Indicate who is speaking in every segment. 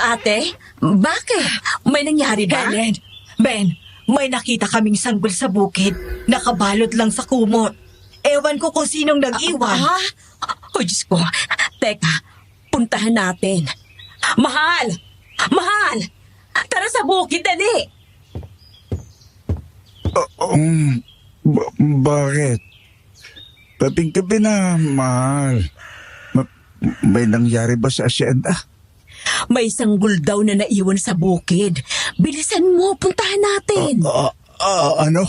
Speaker 1: Ate, bakit? May nangyari ba?
Speaker 2: Helen, Ben, may nakita kaming sanggol sa bukid. Nakabalot lang sa kumot. Ewan ko kung sinong nag-iwan.
Speaker 1: Oh, Diyos ko. Teka, puntahan natin. Mahal! Mahal! Tara sa bukid, dali!
Speaker 3: Bakit? Gabing-gabi na, mahal. May nangyari ba sa asyenda?
Speaker 1: May sanggol daw na naiwan sa bukid. Bilisan mo, puntahan natin.
Speaker 3: Ano?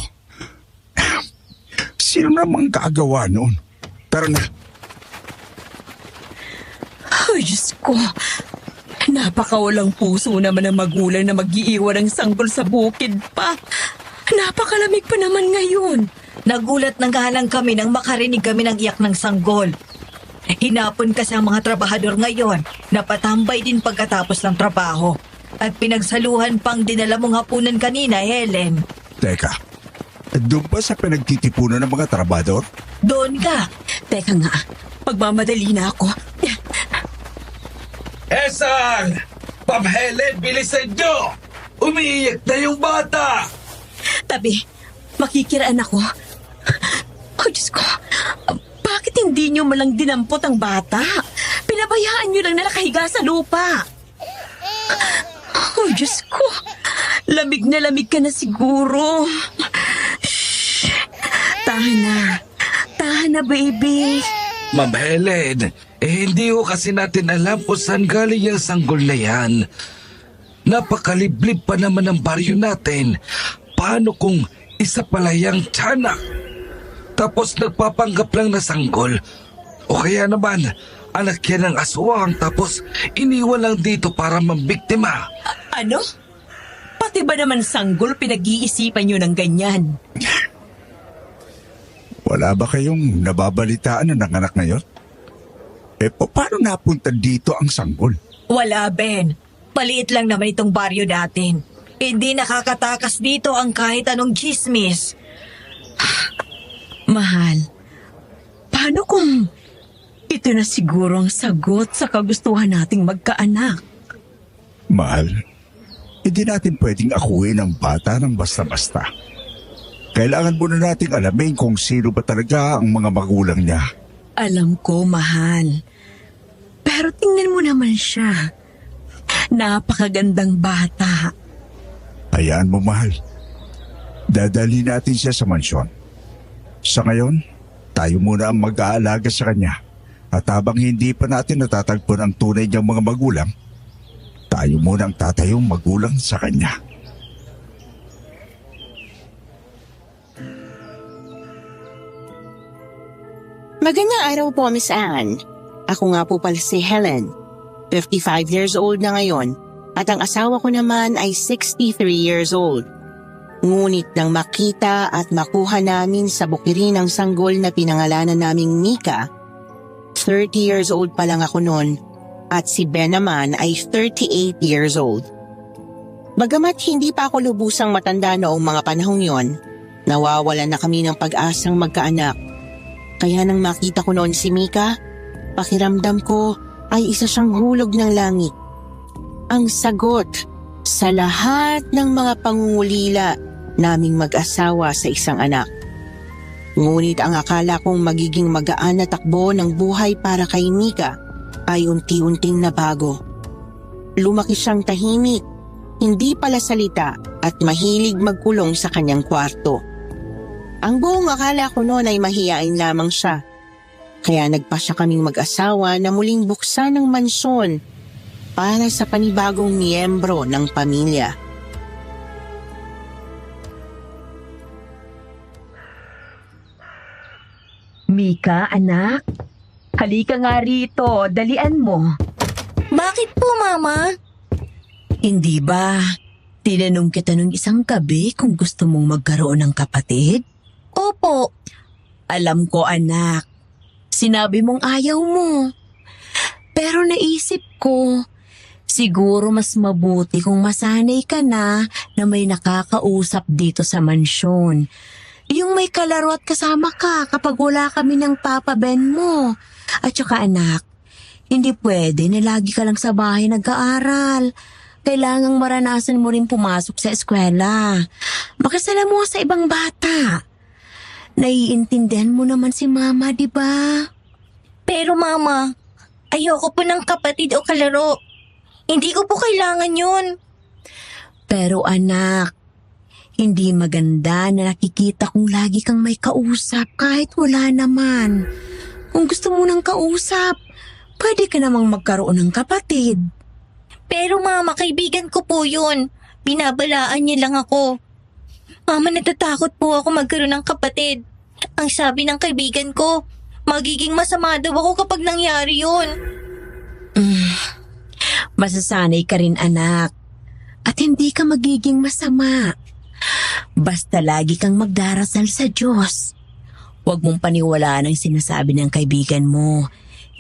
Speaker 3: Sino namang gagawa noon? Tara na.
Speaker 1: Ay, Diyos ko. Napakawalang puso naman ng magulang na mag-iiwan ng sanggol sa bukid pa. Napakalamig pa naman ngayon.
Speaker 2: Nagulat na nga lang kami nang makarinig kami ng iyak ng sanggol. Hinapon kasi ang mga trabahador ngayon. Napatambay din pagkatapos ng trabaho. At pinagsaluhan pang dinala mong hapunan kanina, Helen.
Speaker 3: Teka, doon ba sa pinagtitipunan ng mga trabador?
Speaker 2: Doon ka.
Speaker 1: Teka nga, pagmamadali na ako.
Speaker 4: Esang! Ma'am Helen, bilisan nyo! Umiiyak na yung bata!
Speaker 1: Tabi, makikiraan ako. Oh, Diyos ko. Bakit hindi nyo malang dinampot ang bata? Pinabayaan nyo lang na nakahiga sa lupa. Oh, Diyos ko. Lamig ka na siguro. Shh. Tahan na, baby.
Speaker 4: Ma'am Helen, hindi ko kasi natin alam kung saan galing yung sanggol na yan. Napakaliblib pa naman ang baryo natin. Paano kung isa pala yung tiyanak? Tapos nagpapanggap lang na sanggol. O kaya naman, anak yan ng aswang tapos iniwan lang dito para mambiktima.
Speaker 1: Ano? Pati ba naman sanggol pinag-iisipan nyo ng ganyan?
Speaker 3: Wala ba kayong nababalitaan na nanganak ngayon? Paano napunta dito ang sanggol?
Speaker 2: Wala, Ben. Maliit lang naman itong baryo natin. Hindi nakakatakas dito ang kahit anong chismis.
Speaker 1: Mahal, paano kung ito na siguro ang sagot sa kagustuhan nating magkaanak?
Speaker 3: Mahal, hindi natin pwedeng akuin ang bata ng basta-basta. Kailangan muna nating alamin kung sino ba talaga ang mga magulang niya.
Speaker 1: Alam ko, mahal. Pero tingnan mo naman siya. Napakagandang bata.
Speaker 3: Hayaan mo, mahal. Dadali natin siya sa mansyon. Sa ngayon, tayo muna ang mag-aalaga sa kanya. At habang hindi pa natin natatagpuan ang tunay niyang mga magulang, tayo muna ang tatayong magulang sa kanya.
Speaker 5: Magandang araw po, Miss Anne. Ako nga po pala si Helen. 55 years old na ngayon at ang asawa ko naman ay 63 years old. Ngunit nang makita at makuha namin sa bukirin ang sanggol na pinangalanan naming Mika, 30 years old pa lang ako noon at si Ben naman ay 38 years old. Bagamat hindi pa ako lubusang matanda noong mga panahong yon, nawawalan na kami ng pag-asang magkaanak. Kaya nang makita ko noon si Mika, pakiramdam ko ay isa siyang hulog ng langit. Ang sagot sa lahat ng mga pangungulila naming mag-asawa sa isang anak. Ngunit ang akala kong magiging magaan na takbo ng buhay para kay Mika ay unti-unting nabago. Lumaki siyang tahimik, hindi pala salita at mahilig magkulong sa kanyang kwarto. Ang buong akala ko noon ay mahiyain lamang siya. Kaya nagpasya kaming mag-asawa na muling buksan ng mansyon para sa panibagong miyembro ng pamilya.
Speaker 1: Mika, anak. Halika nga rito, dalian mo.
Speaker 2: Bakit po, Mama?
Speaker 1: Hindi ba tinanong kita nung isang gabi kung gusto mong magkaroon ng kapatid?
Speaker 2: Opo.
Speaker 1: Alam ko, anak. Sinabi mong ayaw mo. Pero naisip ko, siguro mas mabuti kung masanay ka na may nakakausap dito sa mansyon. Yung may kalaro at kasama ka kapag wala kami ng Papa Ben mo. At saka anak, Hindi pwede na lagi ka lang sa bahay nag-aaral. Kailangang maranasan mo rin pumasok sa eskwela. Makisalamuha sa ibang bata. Naiintindihan mo naman si Mama, di ba?
Speaker 6: Pero Mama, ayoko po ng kapatid o kalaro. Hindi ko po kailangan yun.
Speaker 1: Pero anak, hindi maganda na nakikita kong lagi kang may kausap kahit wala naman. Kung gusto mo ng kausap, pwede ka namang magkaroon ng kapatid.
Speaker 6: Pero Mama, kaibigan ko po yun. Binabalaan niya lang ako. Mama, natatakot po ako magkaroon ng kapatid. Ang sabi ng kaibigan ko, magiging masama daw ako kapag nangyari yun.
Speaker 1: Masasanay ka rin, anak. At hindi ka magiging masama. Basta lagi kang magdarasal sa Diyos. Huwag mong paniwalaan ang sinasabi ng kaibigan mo.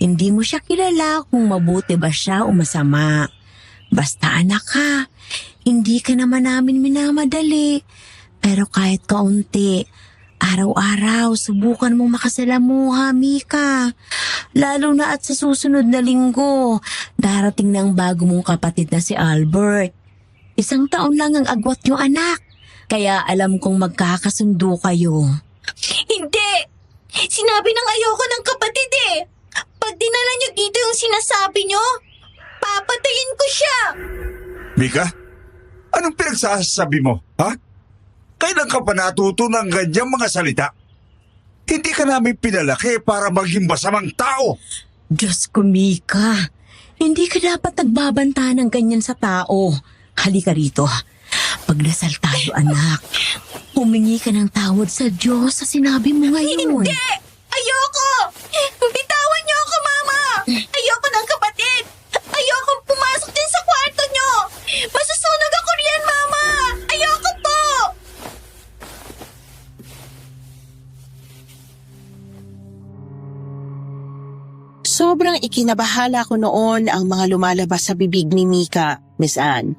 Speaker 1: Hindi mo siya kilala kung mabuti ba siya o masama. Basta anak ka, hindi ka naman namin minamadali. Pero kahit kaunti, araw-araw subukan mong makasalamuha, Mika. Lalo na at sa susunod na linggo, darating na ang bago mong kapatid na si Albert. 1 taon lang ang agwat niyo, anak. Kaya alam kong magkakasundo kayo.
Speaker 6: Hindi! Sinabi ng ayoko ng kapatid eh. Pag dinala niyo dito yung sinasabi niyo, papatayin ko siya.
Speaker 3: Mika, anong pinagsasabi mo, ha? Kailan ka pa natuto ng ganyang mga salita? Hindi ka namin pinalaki para maging masamang tao.
Speaker 1: Diyos ko, Mika. Hindi ka dapat nagbabanta ng ganyan sa tao. Halika rito. Pagdasal tayo, anak. Humingi ka ng tawad sa Diyos sa sinabi mo ngayon.
Speaker 6: Hindi! Ayoko! Bitawan niyo ako, Mama! Ayoko ng kapatid! Ayoko pumasok din sa kwarto niyo! Masusunog ako riyan, Mama! Ayoko po!
Speaker 5: Sobrang ikinabahala ko noon ang mga lumalabas sa bibig ni Mika, Miss Anne.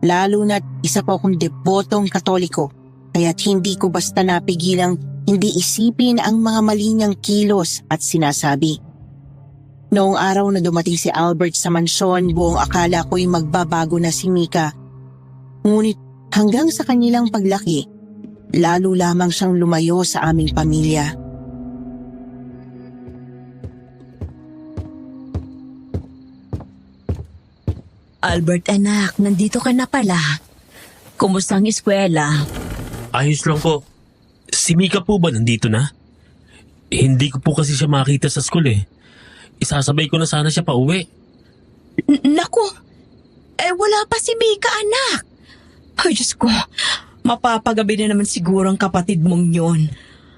Speaker 5: Lalo na't isa pa akong debotong Katoliko, kaya't hindi ko basta napigilang hindi isipin ang mga mali niyang kilos at sinasabi. Noong araw na dumating si Albert sa mansyon, buong akala ko'y magbabago na si Mika. Ngunit hanggang sa kanilang paglaki, lalo lamang siyang lumayo sa aming pamilya.
Speaker 1: Albert, anak, nandito ka na pala. Kumusta ang eskwela?
Speaker 7: Ayos lang po. Si Mika po ba nandito na? Hindi ko po kasi siya makita sa school eh. Isasabay ko na sana siya pa uwi.
Speaker 1: Naku, wala pa si Mika, anak. Ay, Diyos ko, mapapagabi na naman siguro ang kapatid mong yon.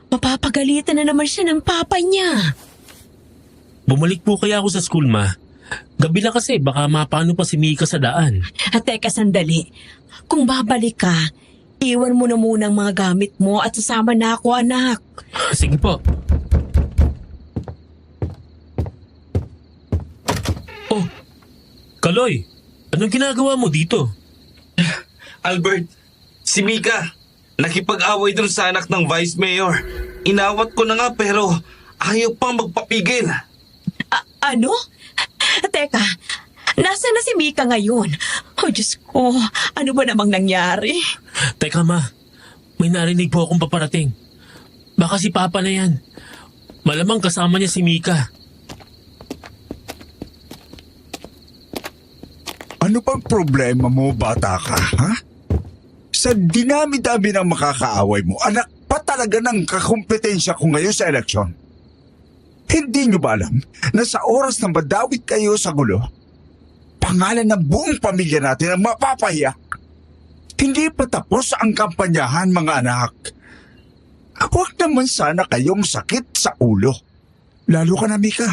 Speaker 1: Mapapagalitan na naman siya ng papa niya.
Speaker 7: Bumalik po kaya ako sa school, ma. Gabi na kasi, baka mapano pa si Mika sa daan.
Speaker 1: At teka, sandali. Kung babalik ka, iwan mo na muna ang mga gamit mo at sasama na ako, anak.
Speaker 7: Sige po. Oh, Kaloy, anong ginagawa mo dito?
Speaker 4: Albert, si Mika, nakipag-away dun sa anak ng Vice Mayor. Inawat ko na nga pero ayaw pang magpapigil.
Speaker 1: Ano? Teka, nasa na si Mika ngayon? Oh, Diyos ko, ano ba namang nangyari?
Speaker 7: Teka ma, may narinig po akong paparating. Baka si Papa na yan. Malamang kasama niya si Mika.
Speaker 3: Ano bang problema mo, bata ka, ha? Sa dinami-dami ng makakaaway mo, anak pa talaga ng kakompetensya ko ngayon sa eleksyon. Hindi nyo ba alam na sa oras na madawit kayo sa gulo, pangalan ng buong pamilya natin ang mapapahiya? Hindi pa tapos ang kampanyahan, mga anak. Huwag naman sana kayong sakit sa ulo. Lalo ka na, Mika.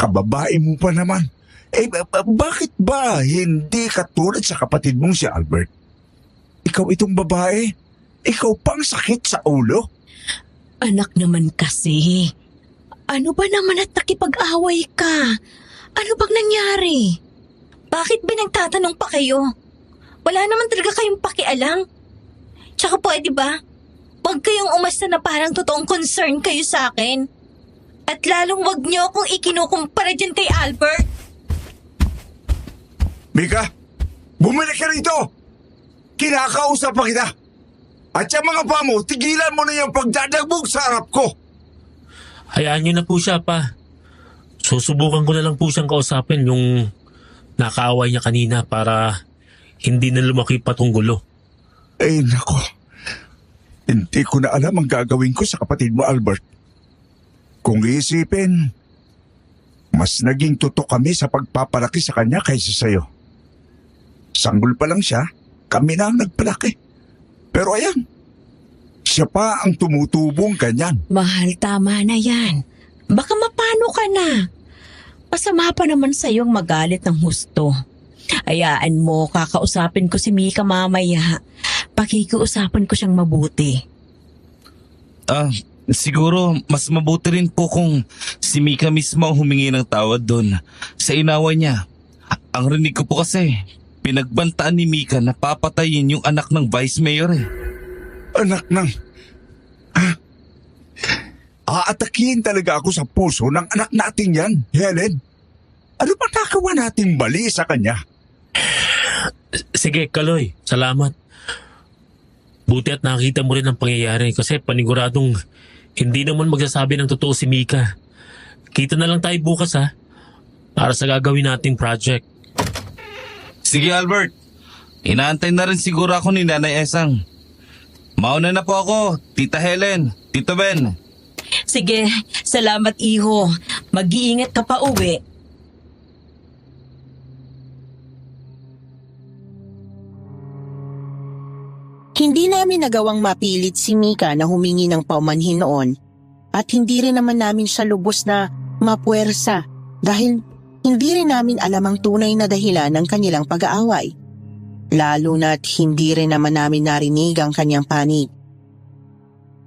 Speaker 3: Kababae mo pa naman. Bakit ba hindi katulad sa kapatid mong si Albert? Ikaw itong babae. Ikaw pang sakit sa ulo.
Speaker 1: Anak naman kasi. Ano ba naman at nakipag-away ka? Ano bang nangyari?
Speaker 6: Bakit ba nagtatanong pa kayo? Wala naman talaga kayong pakialam. Tsaka pwede ba? Huwag kayong umasta na parang totoong concern kayo sa akin. At lalong wag niyo akong ikinukumpara dyan kay Albert.
Speaker 3: Mika, bumalik ka rito! Kinakausap pa kita! At yung mga pa mo, tigilan mo na yung pagdadagbog sa harap ko!
Speaker 7: Hayaan niyo na po siya, pa. Susubukan ko na lang po siyang kausapin yung nakaaway niya kanina para hindi na lumaki pa tong gulo.
Speaker 3: Ay, nako. Hindi ko na alam ang gagawin ko sa kapatid mo, Albert. Kung iisipin, mas naging tutok kami sa pagpapalaki sa kanya kaysa sa'yo. Sanggol pa lang siya, kami na ang nagpalaki. Pero ayan, siya pa ang tumutubong ganyan.
Speaker 1: Mahal, tama na yan. Baka mapano ka na. Masama pa naman sa'yo ang magalit ng husto. Hayaan mo, kakausapin ko si Mika mamaya. Pakikiusapan ko siyang mabuti.
Speaker 8: Siguro mas mabuti rin po kung si Mika mismo ang humingi ng tawad doon sa inaway niya. Ang rinig ko po kasi, pinagbantaan ni Mika na papatayin yung anak ng Vice Mayor eh.
Speaker 3: Anak ng... Aatakihin talaga ako sa puso ng anak natin yan, Helen. Ano ba nagawa nating mali sa kanya?
Speaker 7: Sige, Kaloy. Salamat. Buti at nakita mo rin ang pangyayari kasi paniguradong hindi naman magsasabi ng totoo si Mika. Kita na lang tayo bukas ha, para sa gagawin nating project.
Speaker 8: Sige Albert, inaantay na rin siguro ako ni Nanay Esang. Mauna na po ako, Tita Helen, Tito Ben.
Speaker 1: Sige, salamat iho. Mag-iingat ka pa uwi.
Speaker 5: Hindi namin nagawang mapilit si Mika na humingi ng paumanhin noon at hindi rin naman namin siya lubos na mapuwersa dahil hindi rin namin alam ang tunay na dahilan ng kanilang pag-aaway. Lalo na't hindi rin naman namin narinig ang kanyang panig.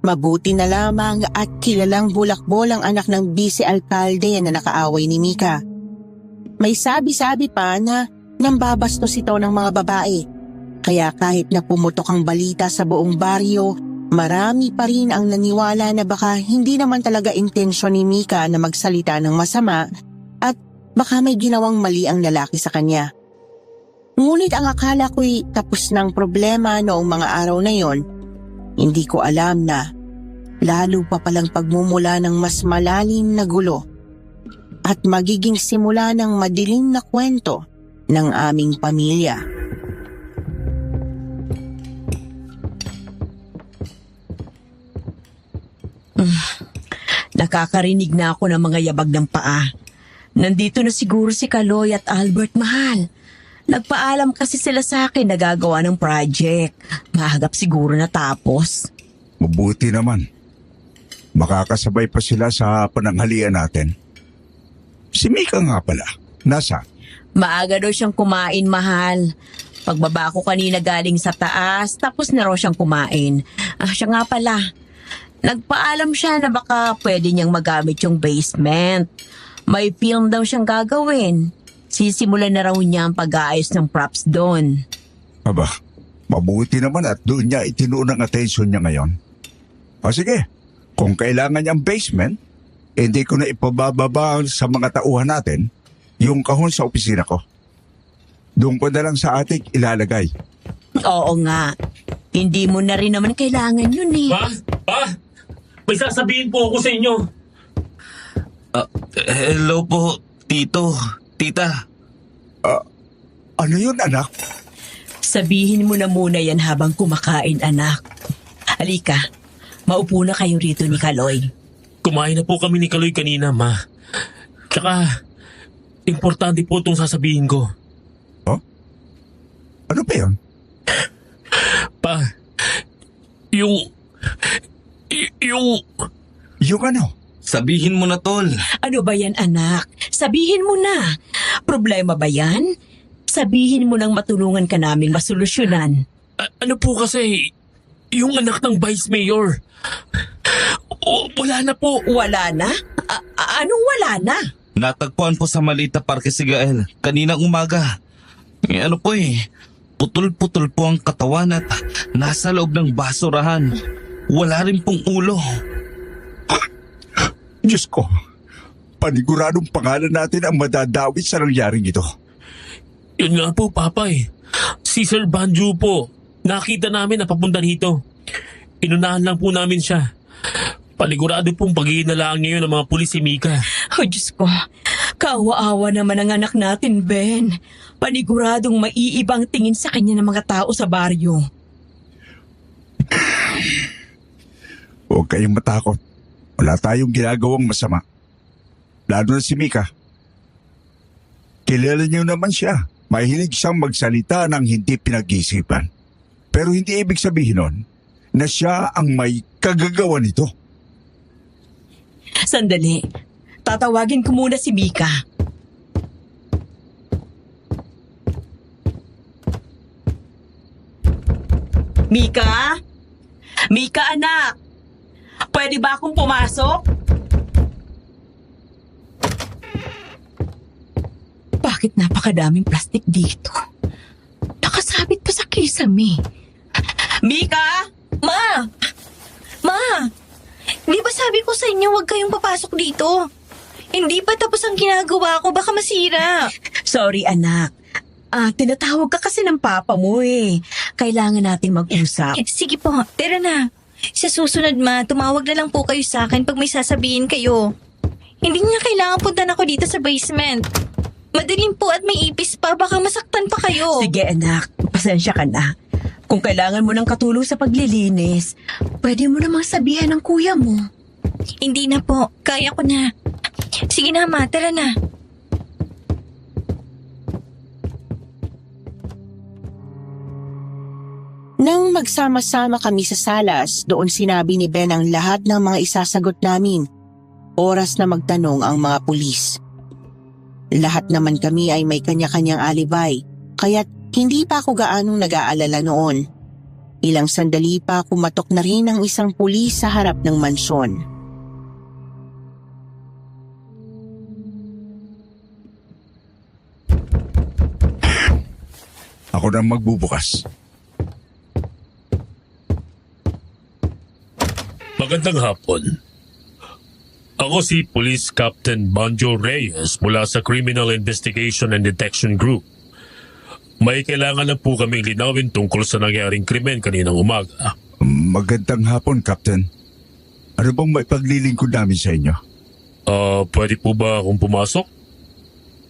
Speaker 5: Mabuti na lamang at kilalang bulakbol ang anak ng vice-alkalde na nakaaway ni Mika. May sabi-sabi pa na nambabastos ito ng mga babae. Kaya kahit na pumutok ang balita sa buong baryo, marami pa rin ang naniwala na baka hindi naman talaga intensyon ni Mika na magsalita ng masama at baka may ginawang mali ang lalaki sa kanya. Ngunit ang akala ko'y tapos ng problema noong mga araw na yon, hindi ko alam na lalo pa palang pagmumula ng mas malalim na gulo at magiging simula ng madilim na kwento ng aming pamilya.
Speaker 1: Nakakarinig na ako ng mga yabag ng paa. Nandito na siguro si Kaloy at Albert, mahal. Nagpaalam kasi sila sa akin na gagawa ng project. Mahagap siguro natapos.
Speaker 3: Mabuti naman. Makakasabay pa sila sa pananghalian natin. Si Mika nga pala. Nasa?
Speaker 1: Maaga daw siyang kumain, mahal. Pagbaba ko kanina galing sa taas, tapos na raw siyang kumain. Siya nga pala. Nagpaalam siya na baka pwede niyang magamit yung basement. May film daw siyang gagawin. Sisimulan na raw niya ang pag-aayos ng props doon.
Speaker 3: Aba, mabuti naman at doon niya itinuon ang atensyon niya ngayon. O sige, kung kailangan niyang basement, hindi ko na ipabababa sa mga tauhan natin yung kahon sa opisina ko. Doon ko na lang sa atik ilalagay.
Speaker 1: Oo nga. Hindi mo na rin naman kailangan yun eh.
Speaker 7: Pa! May sasabihin po ako sa inyo.
Speaker 8: Hello po, Tito, Tita.
Speaker 3: Ano yun, anak?
Speaker 1: Sabihin mo na muna yan habang kumakain, anak. Halika, maupo na kayo rito ni Kaloy.
Speaker 7: Kumain na po kami ni Kaloy kanina, ma. Tsaka, importante po itong sasabihin ko.
Speaker 3: Ano ba yun?
Speaker 7: Pa, yung
Speaker 3: Yung ano?
Speaker 8: Sabihin mo na, Tol.
Speaker 1: Ano ba yan, anak? Sabihin mo na. Problema ba yan? Sabihin mo nang matulungan ka naming masolusyonan.
Speaker 7: ano po kasi, yung anak ng Vice Mayor. Wala na po.
Speaker 1: Wala na? Anong wala na?
Speaker 8: Natagpuan po sa maliit na parke si Gael kaninang umaga. Ano po putol-putol po ang katawan at nasa loob ng basurahan. Wala rin pong ulo.
Speaker 3: Diyos ko, Paniguradong pangalan natin ang madadawit sa nangyaring ito.
Speaker 7: Yun nga po, Papa eh. Si Sir Banjo po. Nakita namin na papunta rito. Inunahan lang po namin siya. Panigurado pong pag-iinalaan ngayon ng mga pulis si Mika.
Speaker 1: Oh, Diyos ko. Kaawa-awa naman ang anak natin, Ben. Paniguradong maiibang tingin sa kanya ng mga tao sa baryo.
Speaker 3: Huwag kayong matakot. Wala tayong ginagawang masama. Lalo na si Mika. Kilala niyo naman siya. Mahilig siyang magsalita ng hindi pinag-iisipan. Pero hindi ibig sabihin nun na siya ang may kagagawa nito.
Speaker 1: Sandali. Tatawagin ko muna si Mika. Mika? Mika, anak! Pwede ba akong pumasok? Bakit napakadaming plastic dito? Nakasabit pa sa kisame. Mika!
Speaker 6: Ma! Ma! Di ba sabi ko sa inyo huwag kayong papasok dito? Hindi pa tapos ang ginagawa ko, baka masira.
Speaker 1: Sorry, anak. Tinatawag ka kasi ng papa mo eh. Kailangan nating mag-usap.
Speaker 6: Sige po, tara na. Sa susunod, Ma, tumawag na lang po kayo sa akin pag may sasabihin kayo. Hindi niya kailangan puntan ako dito sa basement. Madilim po at may ipis pa, baka masaktan pa kayo.
Speaker 1: Sige, anak. Pasensya ka na. Kung kailangan mo ng katulong sa paglilinis, pwede mo namang sabihan ng kuya mo.
Speaker 6: Hindi na po, kaya ko na. Sige na, Ma, tara na.
Speaker 5: Nang magsama-sama kami sa salas, doon sinabi ni Ben ang lahat ng mga isasagot namin. Oras na magtanong ang mga pulis. Lahat naman kami ay may kanya-kanyang alibay, kaya't hindi pa ako gaanong nag-aalala noon. Ilang sandali pa kumatok na rin ang isang pulis sa harap ng mansyon.
Speaker 3: Ako na magbubukas.
Speaker 7: Magandang hapon. Ako si Police Captain Banjo Reyes mula sa Criminal Investigation and Detection Group. May kailangan na po kaming linawin tungkol sa nangyaring krimen kaninang umaga.
Speaker 3: Magandang hapon, Captain. Ano bang may paglilingkod namin sa inyo?
Speaker 7: Pwede po ba akong pumasok?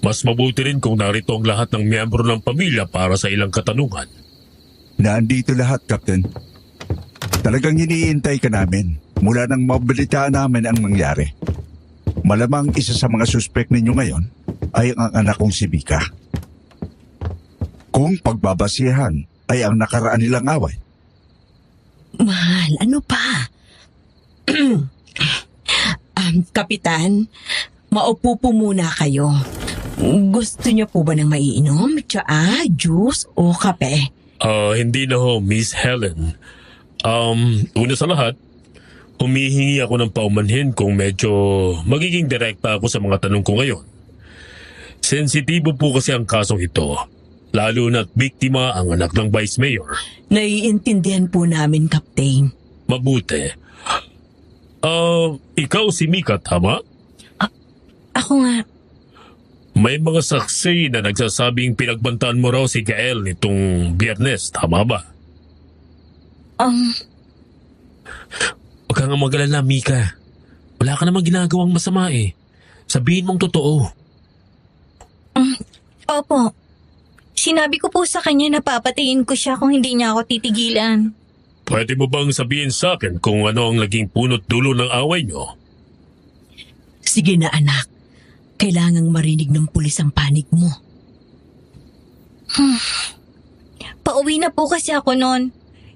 Speaker 7: Mas mabuti rin kung narito ang lahat ng miyembro ng pamilya para sa ilang katanungan.
Speaker 3: Naandito lahat, Captain. Talagang iniintay ka namin mula nang mabalitaan namin ang nangyari. Malamang isa sa mga suspek ninyo ngayon ay ang anak kong si Mika. Kung pagbabasihan ay ang nakaraan nilang away.
Speaker 1: Mahal, ano pa? Kapitan, maupo po muna kayo. Gusto niyo po ba ng maiinom? Tsaa, juice o kape?
Speaker 7: Hindi na ho, Miss Helen. Una sa lahat, humihingi ako ng paumanhin kung medyo magiging direkta ako sa mga tanong ko ngayon. Sensitibo po kasi ang kasong ito, lalo na't biktima ang anak ng Vice Mayor.
Speaker 1: Naiintindihan po namin, Captain.
Speaker 7: Mabuti. Ikaw si Mika, tama?
Speaker 6: Ako nga.
Speaker 7: May mga saksi na nagsasabing pinagbantaan mo raw si Gael nitong Biyernes, tama ba? Huwag kang mag-alala, Mika. Wala ka namang ginagawang masama eh. Sabihin mong totoo.
Speaker 6: Opo. Sinabi ko po sa kanya na papatayin ko siya kung hindi niya ako titigilan.
Speaker 7: Pwede mo bang sabihin sa akin kung ano ang naging punot dulo ng away niyo?
Speaker 1: Sige na, anak. Kailangang marinig ng pulis ang panig mo.
Speaker 6: Pauwi na po kasi ako noon.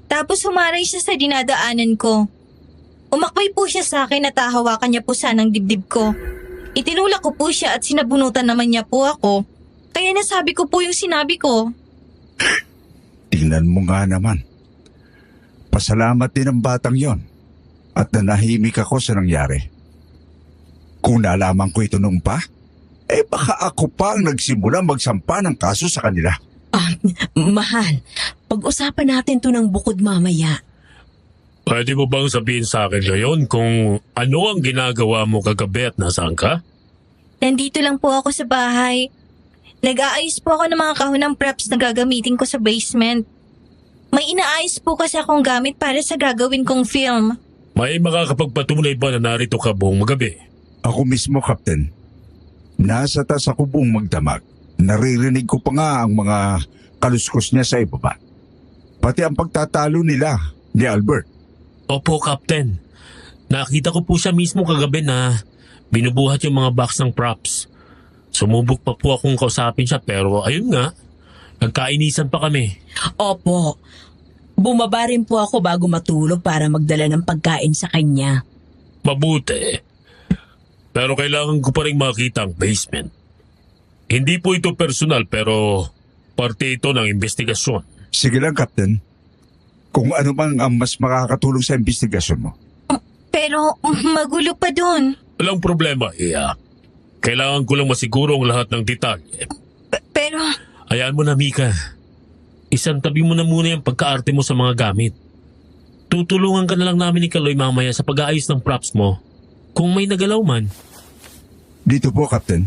Speaker 6: Tapos humaray siya sa dinadaanan ko. Umakbay po siya sa akin at hahawakan niya po sanang dibdib ko. Itinulak ko po siya at sinabunutan naman niya po ako. Kaya nasabi ko po yung sinabi ko.
Speaker 3: Tingnan mo nga naman. Pasalamat din ang batang yon at nanahimik ako sa nangyari. Kung nalaman ko ito nung pa, baka ako pa ang nagsimula magsampa ng kaso sa kanila.
Speaker 1: Mahal, pag-usapan natin to ng bukod mamaya.
Speaker 7: Pwede mo bang sabihin sa akin ngayon kung ano ang ginagawa mo kagabi at nasaan ka?
Speaker 6: Nandito lang po ako sa bahay. Nag-aayos po ako ng mga kahon ng preps na gagamitin ko sa basement. May inaayos po kasi akong gamit para sa gagawin kong film.
Speaker 7: May makakapagpatunay ba na narito ka buong magabi?
Speaker 3: Ako mismo, Captain. Nasa taas ako buong magdamag. Naririnig ko pa nga ang mga kaluskos niya sa ibaba. Pati ang pagtatalo nila ni Albert.
Speaker 7: Opo, Captain. Nakita ko po siya mismo kagabi na binubuhat yung mga box ng props. Sumubok pa po akong kausapin siya pero ayun nga, nagkainisan pa kami.
Speaker 1: Opo. Bumaba rin po ako bago matulog para magdala ng pagkain sa kanya.
Speaker 7: Mabuti. Pero kailangan ko pa rin makita ang basement. Hindi po ito personal pero parte ito ng investigasyon.
Speaker 3: Sige lang, Captain. Kung ano bang ang mas makakatulong sa investigasyon mo.
Speaker 6: Pero magulo pa dun.
Speaker 7: Walang problema, Iya. Kailangan ko lang masiguro ang lahat ng detalye.
Speaker 6: Pero
Speaker 7: Hayaan mo na, Mika. Isang tabi mo na muna yung pagkaarte mo sa mga gamit. Tutulungan ka na lang namin ni Kaloy mamaya sa pag-aayos ng props mo. Kung may nagalaw man.
Speaker 3: Dito po, Captain.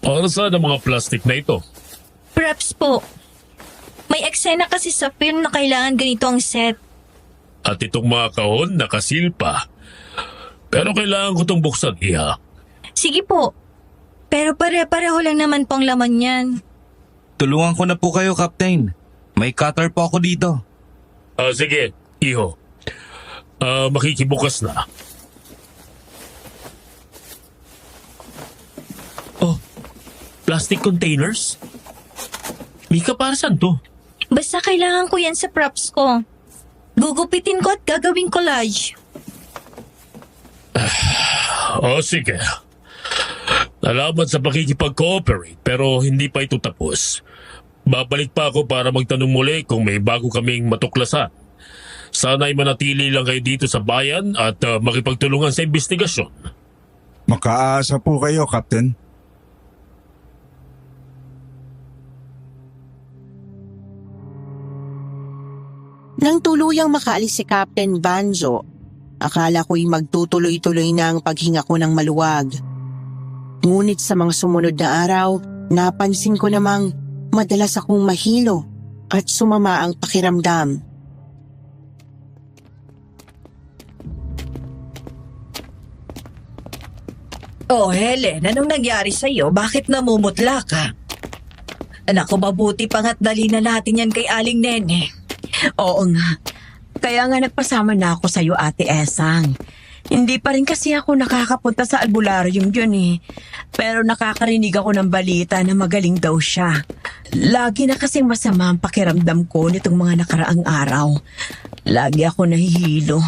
Speaker 7: Para saan ang mga plastic na ito?
Speaker 6: preps po. May eksena kasi sa film na kailangan ganito ang set.
Speaker 7: At itong mga kahon nakasil pa. Pero kailangan ko itong buksan, Iha.
Speaker 6: Sige po. Pero pare-pareho lang naman pong laman yan.
Speaker 8: Tulungan ko na po kayo, Captain. May cutter po ako dito.
Speaker 7: Sige, Iho. Makikibukas na. Oh, plastic containers? Mika, para saan to?
Speaker 6: Basta kailangan ko yan sa props ko. Gugupitin ko at gagawing collage.
Speaker 7: Sige. Salamat sa pakikipag-cooperate pero hindi pa ito tapos. Babalik pa ako para magtanong muli kung may bago kaming matuklasan. Sana'y manatili lang kayo dito sa bayan at makipagtulungan sa investigasyon.
Speaker 3: Makaasa po kayo, Captain.
Speaker 5: Nang tuluyang makaalis si Captain Banjo, akala ko'y magtutuloy-tuloy na ang paghinga ko ng maluwag. Ngunit sa mga sumunod na araw, napansin ko namang madalas akong mahilo at sumama ang pakiramdam.
Speaker 2: Oh, Helen, anong nangyari sa'yo? Bakit namumutla ka? Anak ko, mabuti pang at dali na natin yan kay Aling Nene.
Speaker 1: Oo nga. Kaya nga nagpasama na ako sa'yo, Ate Esang. Hindi pa rin kasi ako nakakapunta sa albularyo yun eh. Pero nakakarinig ako ng balita na magaling daw siya. Lagi na kasing masama ang pakiramdam ko nitong mga nakaraang araw. Lagi ako nahihilo.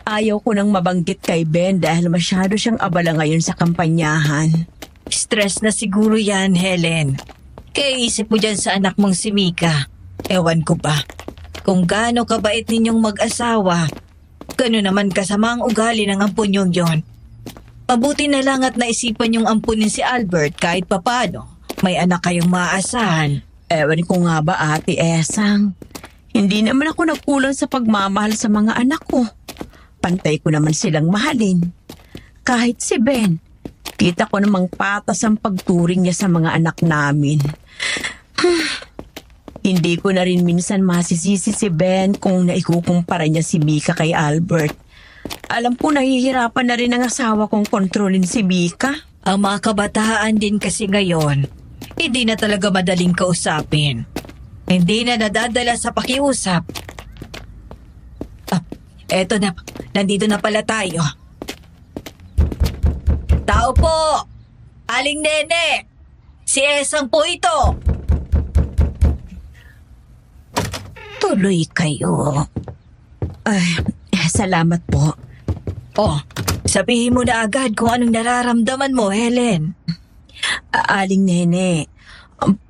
Speaker 1: Ayaw ko nang mabanggit kay Ben dahil masyado siyang abala ngayon sa kampanyahan.
Speaker 2: Stress na siguro yan, Helen. Kaya isip mo dyan sa anak mong si Mika. Ewan ko ba, kung gaano kabait ninyong mag-asawa, gano'n naman kasama ang ugali ng ampun yung yon. Mabuti na lang at naisipan yung ampunin si Albert kahit papano. May anak kayong maaasahan.
Speaker 1: Ewan ko nga ba, Ate Esang. Hindi naman ako nagkulang sa pagmamahal sa mga anak ko. Pantay ko naman silang mahalin. Kahit si Ben, kita ko namang patas ang pagturing niya sa mga anak namin. Hindi ko na rin minsan masisisi si Ben kung naikukumpara niya si Mika kay Albert. Alam ko nahihirapan na rin ang asawa kong kontrolin si Mika.
Speaker 2: Ang mga kabataan din kasi ngayon, hindi na talaga madaling kausapin. Hindi na nadadala sa pakiusap. Eto na, nandito na pala tayo. Tao po! Aling Nene! Si Esang po ito!
Speaker 1: Tuloy kayo. Ay, salamat po.
Speaker 2: Oh, sabihin mo na agad kung anong nararamdaman mo, Helen.
Speaker 1: Aling Nene,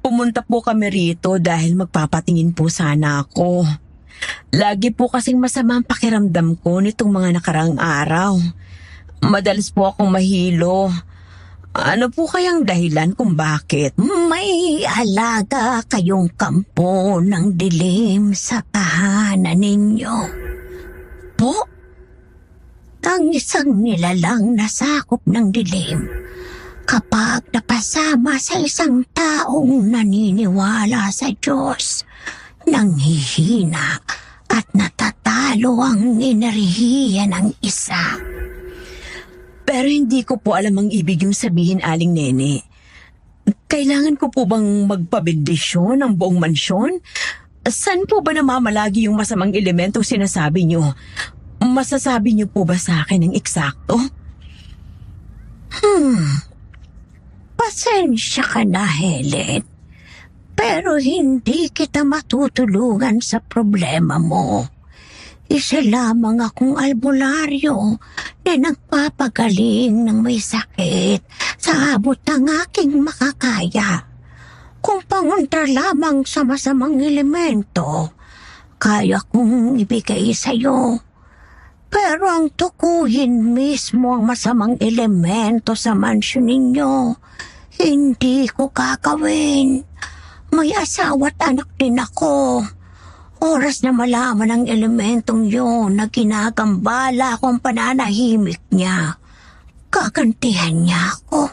Speaker 1: pumunta po kami rito dahil magpapatingin po sana ako. Lagi po kasing masama ang pakiramdam ko nitong mga nakaraang araw. Madalas po akong mahilo. Ano po kayang dahilan kung bakit?
Speaker 9: May alaga kayong kampo ng dilim sa tahanan ninyo.
Speaker 1: Po?
Speaker 9: Ang isang nilalang na sakop ng dilim kapag napasama sa isang taong naniniwala sa Diyos, nanghihina at natatalo ang enerhiya ng isa.
Speaker 1: Pero hindi ko po alam ang ibig yung sabihin, Aling Nene. Kailangan ko po bang magpabendisyon ng buong mansyon? Saan po ba namamalagi yung masamang elementong sinasabi nyo? Masasabi nyo po ba sa akin ng eksakto?
Speaker 9: Pasensya ka na, Helen. Pero hindi kita matutulungan sa problema mo. Isa lamang akong albularyo na nagpapagaling ng may sakit sa abot ng aking makakaya. Kung pangunta lamang sa masamang elemento, kaya kong ibigay sa'yo. Pero ang tukuhin mismo ang masamang elemento sa mansyon ninyo, hindi ko kakawin. May asawa at anak din ako. Oras na malaman ang elementong yun na ginagambala ko ang pananahimik niya, kagantihan niya ako.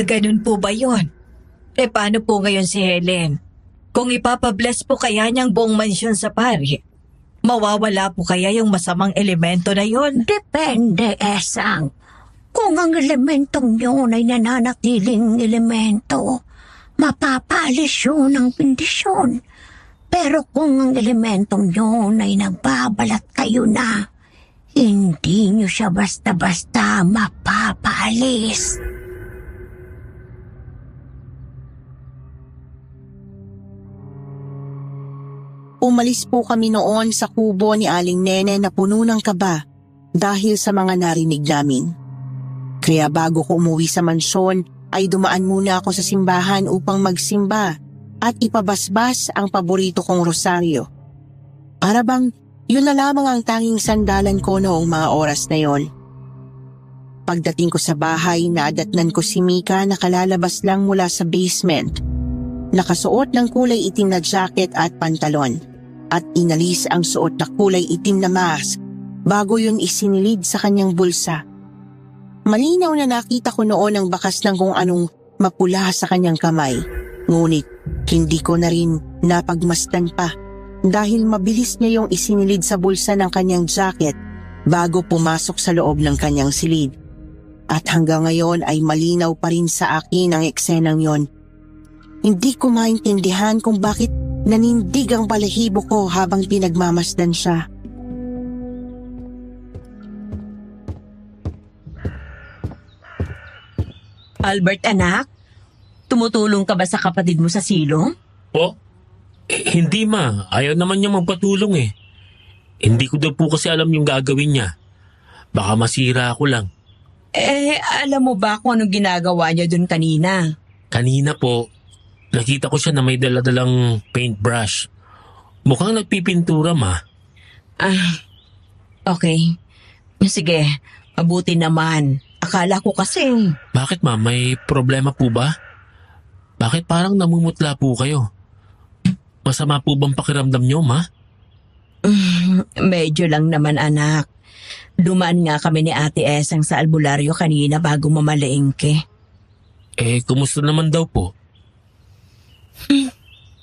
Speaker 2: Ganun po ba yun? Paano po ngayon si Helen? Kung ipapabless po kaya niyang buong mansyon sa pari, mawawala po kaya yung masamang elemento na yun?
Speaker 9: Depende, Esang. Kung ang elementong yun ay nananatiling elemento, mapapalis yun ang bendisyon. Pero kung ang elementong yun ay nagbabalat kayo na, hindi nyo siya basta-basta mapapaalis.
Speaker 5: Umalis po kami noon sa kubo ni Aling Nene na puno ng kaba dahil sa mga narinig namin. Kaya bago ko umuwi sa mansyon ay dumaan muna ako sa simbahan upang magsimba at ipabasbas ang paborito kong rosaryo. Para bang yun na lamang ang tanging sandalan ko noong mga oras na yon. Pagdating ko sa bahay, nadatnan ko si Mika na kalalabas lang mula sa basement. Nakasuot ng kulay itim na jacket at pantalon at inalis ang suot na kulay itim na mask bago yun isinilid sa kanyang bulsa. Malinaw na nakita ko noon ang bakas ng kung anong mapula sa kanyang kamay. Ngunit hindi ko na rin napagmasdan pa dahil mabilis niya yung isinilid sa bulsa ng kanyang jacket bago pumasok sa loob ng kanyang silid. At hanggang ngayon ay malinaw pa rin sa akin ang eksenang yon. Hindi ko maintindihan kung bakit nanindig ang balahibo ko habang pinagmamasdan siya.
Speaker 1: Albert, anak? Tumutulong ka ba sa kapatid mo sa silong?
Speaker 7: Po? Hindi ma. Ayaw naman niya magpatulong eh. Hindi ko daw po kasi alam yung gagawin niya. Baka masira ako lang.
Speaker 1: Alam mo ba kung anong ginagawa niya dun kanina?
Speaker 7: Kanina po, nakita ko siya na may daladalang paintbrush. Mukhang nagpipintura ma.
Speaker 1: Okay. Sige, mabuti naman. Akala ko kasi.
Speaker 7: Bakit ma? May problema po ba? Bakit parang namumutla po kayo? Masama po bang pakiramdam niyo, ma?
Speaker 1: Medyo lang naman, anak. Dumaan nga kami ni Ate Esang sa albularyo kanina bago mamalengke.
Speaker 7: Kumusta naman daw po?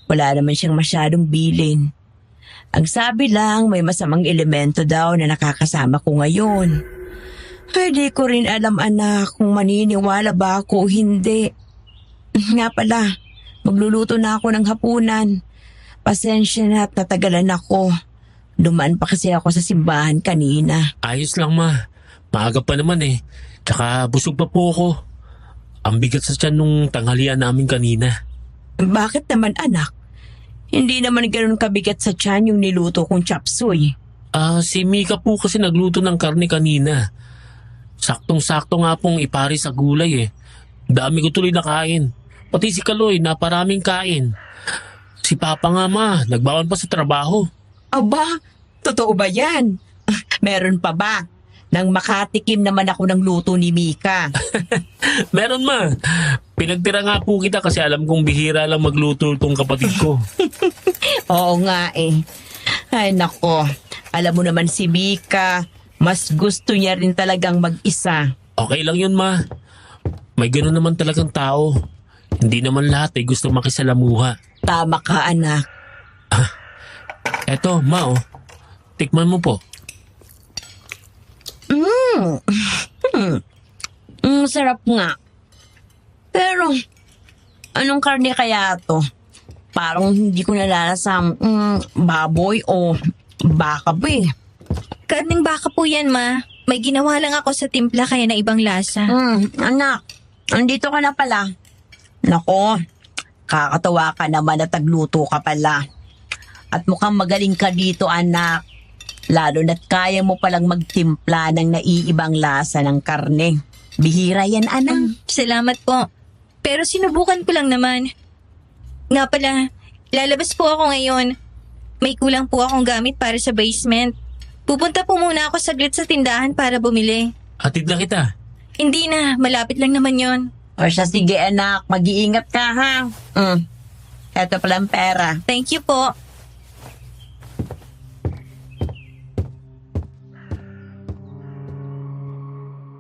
Speaker 1: Wala naman siyang masyadong bilin. Ang sabi lang, may masamang elemento daw na nakakasama ko ngayon. Hindi ko rin alam, anak, kung maniniwala ba ako o hindi. Nga pala, magluluto na ako ng hapunan. Pasensya na at natagalan ako. Dumaan pa kasi ako sa simbahan kanina.
Speaker 7: Ayos lang ma. Maaga pa naman eh. Tsaka busog pa po ako. Ang bigat sa tiyan nung tanghalian namin kanina.
Speaker 1: Bakit naman, anak? Hindi naman ganoon kabigat sa tiyan yung niluto kong chop suey.
Speaker 7: Si Mika po kasi nagluto ng karne kanina. Saktong-sakto nga pong ipari sa gulay eh. Dami ko tuloy na kain. Pati si Kaloy na paraming kain. Si Papa nga ma, nagbawan pa sa trabaho.
Speaker 1: Aba, totoo ba yan? Meron pa ba? nang makatikim naman ako ng luto ni Mika.
Speaker 7: Meron ma. Pinagtira nga po kita kasi alam kong bihira lang magluto tong kapatid ko.
Speaker 1: Oo nga eh. Ay nako, alam mo naman si Mika, mas gusto niya rin talagang mag-isa.
Speaker 7: Okay lang yun ma. May ganun naman talagang tao. Hindi naman lahat ay gusto makisalamuha.
Speaker 1: Tama ka anak.
Speaker 7: Eto ma oh. Tikman mo po.
Speaker 1: Sarap nga. Pero, anong karne kaya to? Parang hindi ko nalalasang baboy o baka ba eh.
Speaker 6: Karning baka po yan, ma. May ginawa lang ako sa timpla kaya na ibang lasa.
Speaker 1: Anak, andito ka na pala. Nako, kakatawa ka naman at tagluto ka pala. At mukhang magaling ka dito, anak. Lalo na't kaya mo palang magtimpla ng naiibang lasa ng karne. Bihira yan, anak.
Speaker 6: Salamat po. Pero sinubukan ko lang naman. Nga pala, lalabas po ako ngayon. May kulang po akong gamit para sa basement. Pupunta po muna ako saglit sa tindahan para bumili.
Speaker 7: Hatid na kita.
Speaker 6: Hindi na, malapit lang naman yon.
Speaker 1: O siya, sige anak, mag-iingat ka ha. Eto palang pera.
Speaker 6: Thank you po.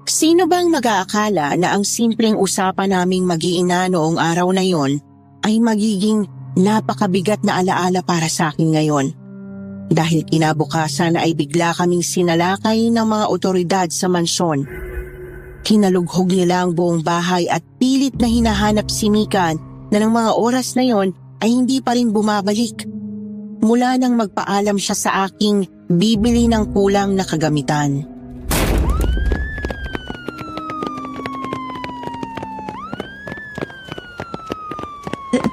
Speaker 5: Sino bang mag-aakala na ang simpleng usapan naming mag-iina noong araw na yon ay magiging napakabigat na alaala para sa akin ngayon? Dahil kinabukasan ay bigla kaming sinalakay ng mga otoridad sa mansyon. Kinalughog nila ang buong bahay at pilit na hinahanap si Mika na ng mga oras na yon ay hindi pa rin bumabalik. Mula nang magpaalam siya sa aking bibili ng kulang na kagamitan.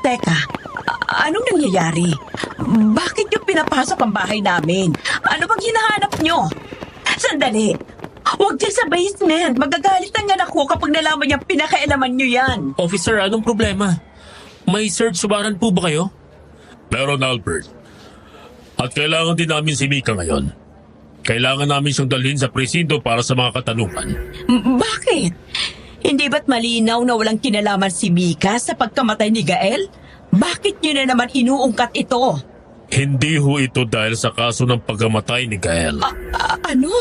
Speaker 1: Teka, anong nangyayari? Bakit yung pinapasok ang bahay namin? Ano bang hinahanap nyo? Sandali, huwag dyan sa basement. Magagalit ang anak ko kapag nalaman niyang pinakailaman nyo yan.
Speaker 7: Officer, anong problema? May search warrant po ba kayo?
Speaker 10: Meron, Albert. At kailangan din namin si Mika ngayon. Kailangan namin siyang dalhin sa presinto para sa mga katanungan.
Speaker 1: Bakit? Hindi ba't malinaw na walang kinalaman si Mika sa pagkamatay ni Gael? Bakit nyo na naman inuungkat ito?
Speaker 10: Hindi ho ito dahil sa kaso ng pagkamatay ni Gael.
Speaker 1: Ano?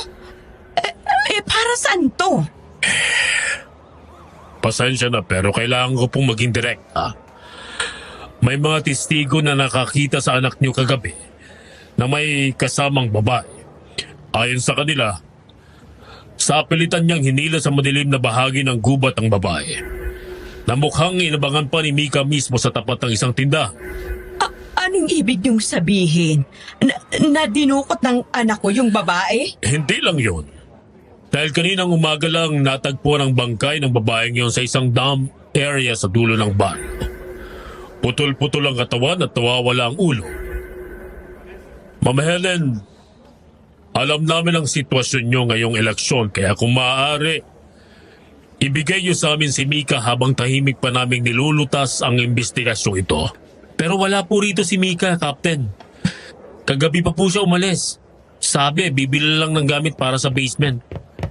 Speaker 1: Para saan to?
Speaker 10: Pasensya na pero kailangan ko pong maging direkta. May mga testigo na nakakita sa anak niyo kagabi na may kasamang babae. Ayon sa kanila, sa pilitan niyang hinila sa madilim na bahagi ng gubat ang babae na mukhang inabangan pa ni Mika mismo sa tapat ng isang tindahan.
Speaker 1: Anong ibig niyong sabihin? Na dinukot ng anak ko yung babae?
Speaker 10: Hindi lang yun. Dahil kaninang umaga lang natagpo ng bangkay ng babaeng yon sa isang dump area sa dulo ng bar. Putol-putol ang katawan at nawawala ang ulo. Ma'am Helen, alam namin ang sitwasyon nyo ngayong eleksyon kaya kung maaari, ibigay nyo sa amin si Mika habang tahimik pa naming nilulutas ang investigasyong ito.
Speaker 7: Pero wala po rito si Mika, Captain. Kagabi pa po siya umalis. Sabi, bibili lang ng gamit para sa basement.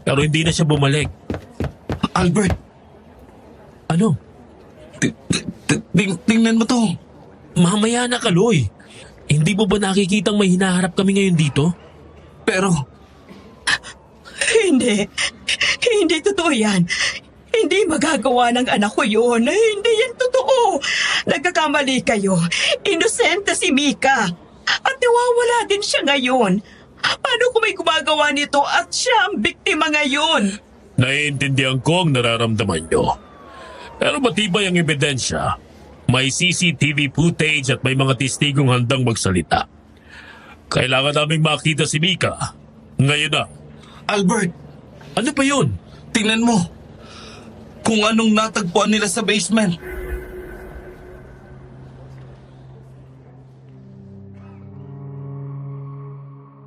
Speaker 7: Pero hindi na siya bumalik.
Speaker 8: Albert,
Speaker 7: Ano?
Speaker 8: tingnan mo to.
Speaker 7: Mamaya na, Kaloy. Hindi mo ba nakikitang may hinaharap kami ngayon dito?
Speaker 8: Pero,
Speaker 1: Hindi totoo yan. Hindi magagawa ng anak ko yun. Hindi yan totoo. Nagkakamali kayo. Inosente si Mika. At nawawala din siya ngayon. Paano kung may gumagawa nito at siya ang biktima ngayon?
Speaker 10: Naiintindihan ko ang nararamdaman nyo. Pero matibay ang ebidensya. May CCTV footage at may mga testigong handang magsalita. Kailangan naming makita si Mika. Ngayon na.
Speaker 8: Albert,
Speaker 7: Ano pa yun?
Speaker 8: tingnan mo. Kung anong natagpuan nila sa basement.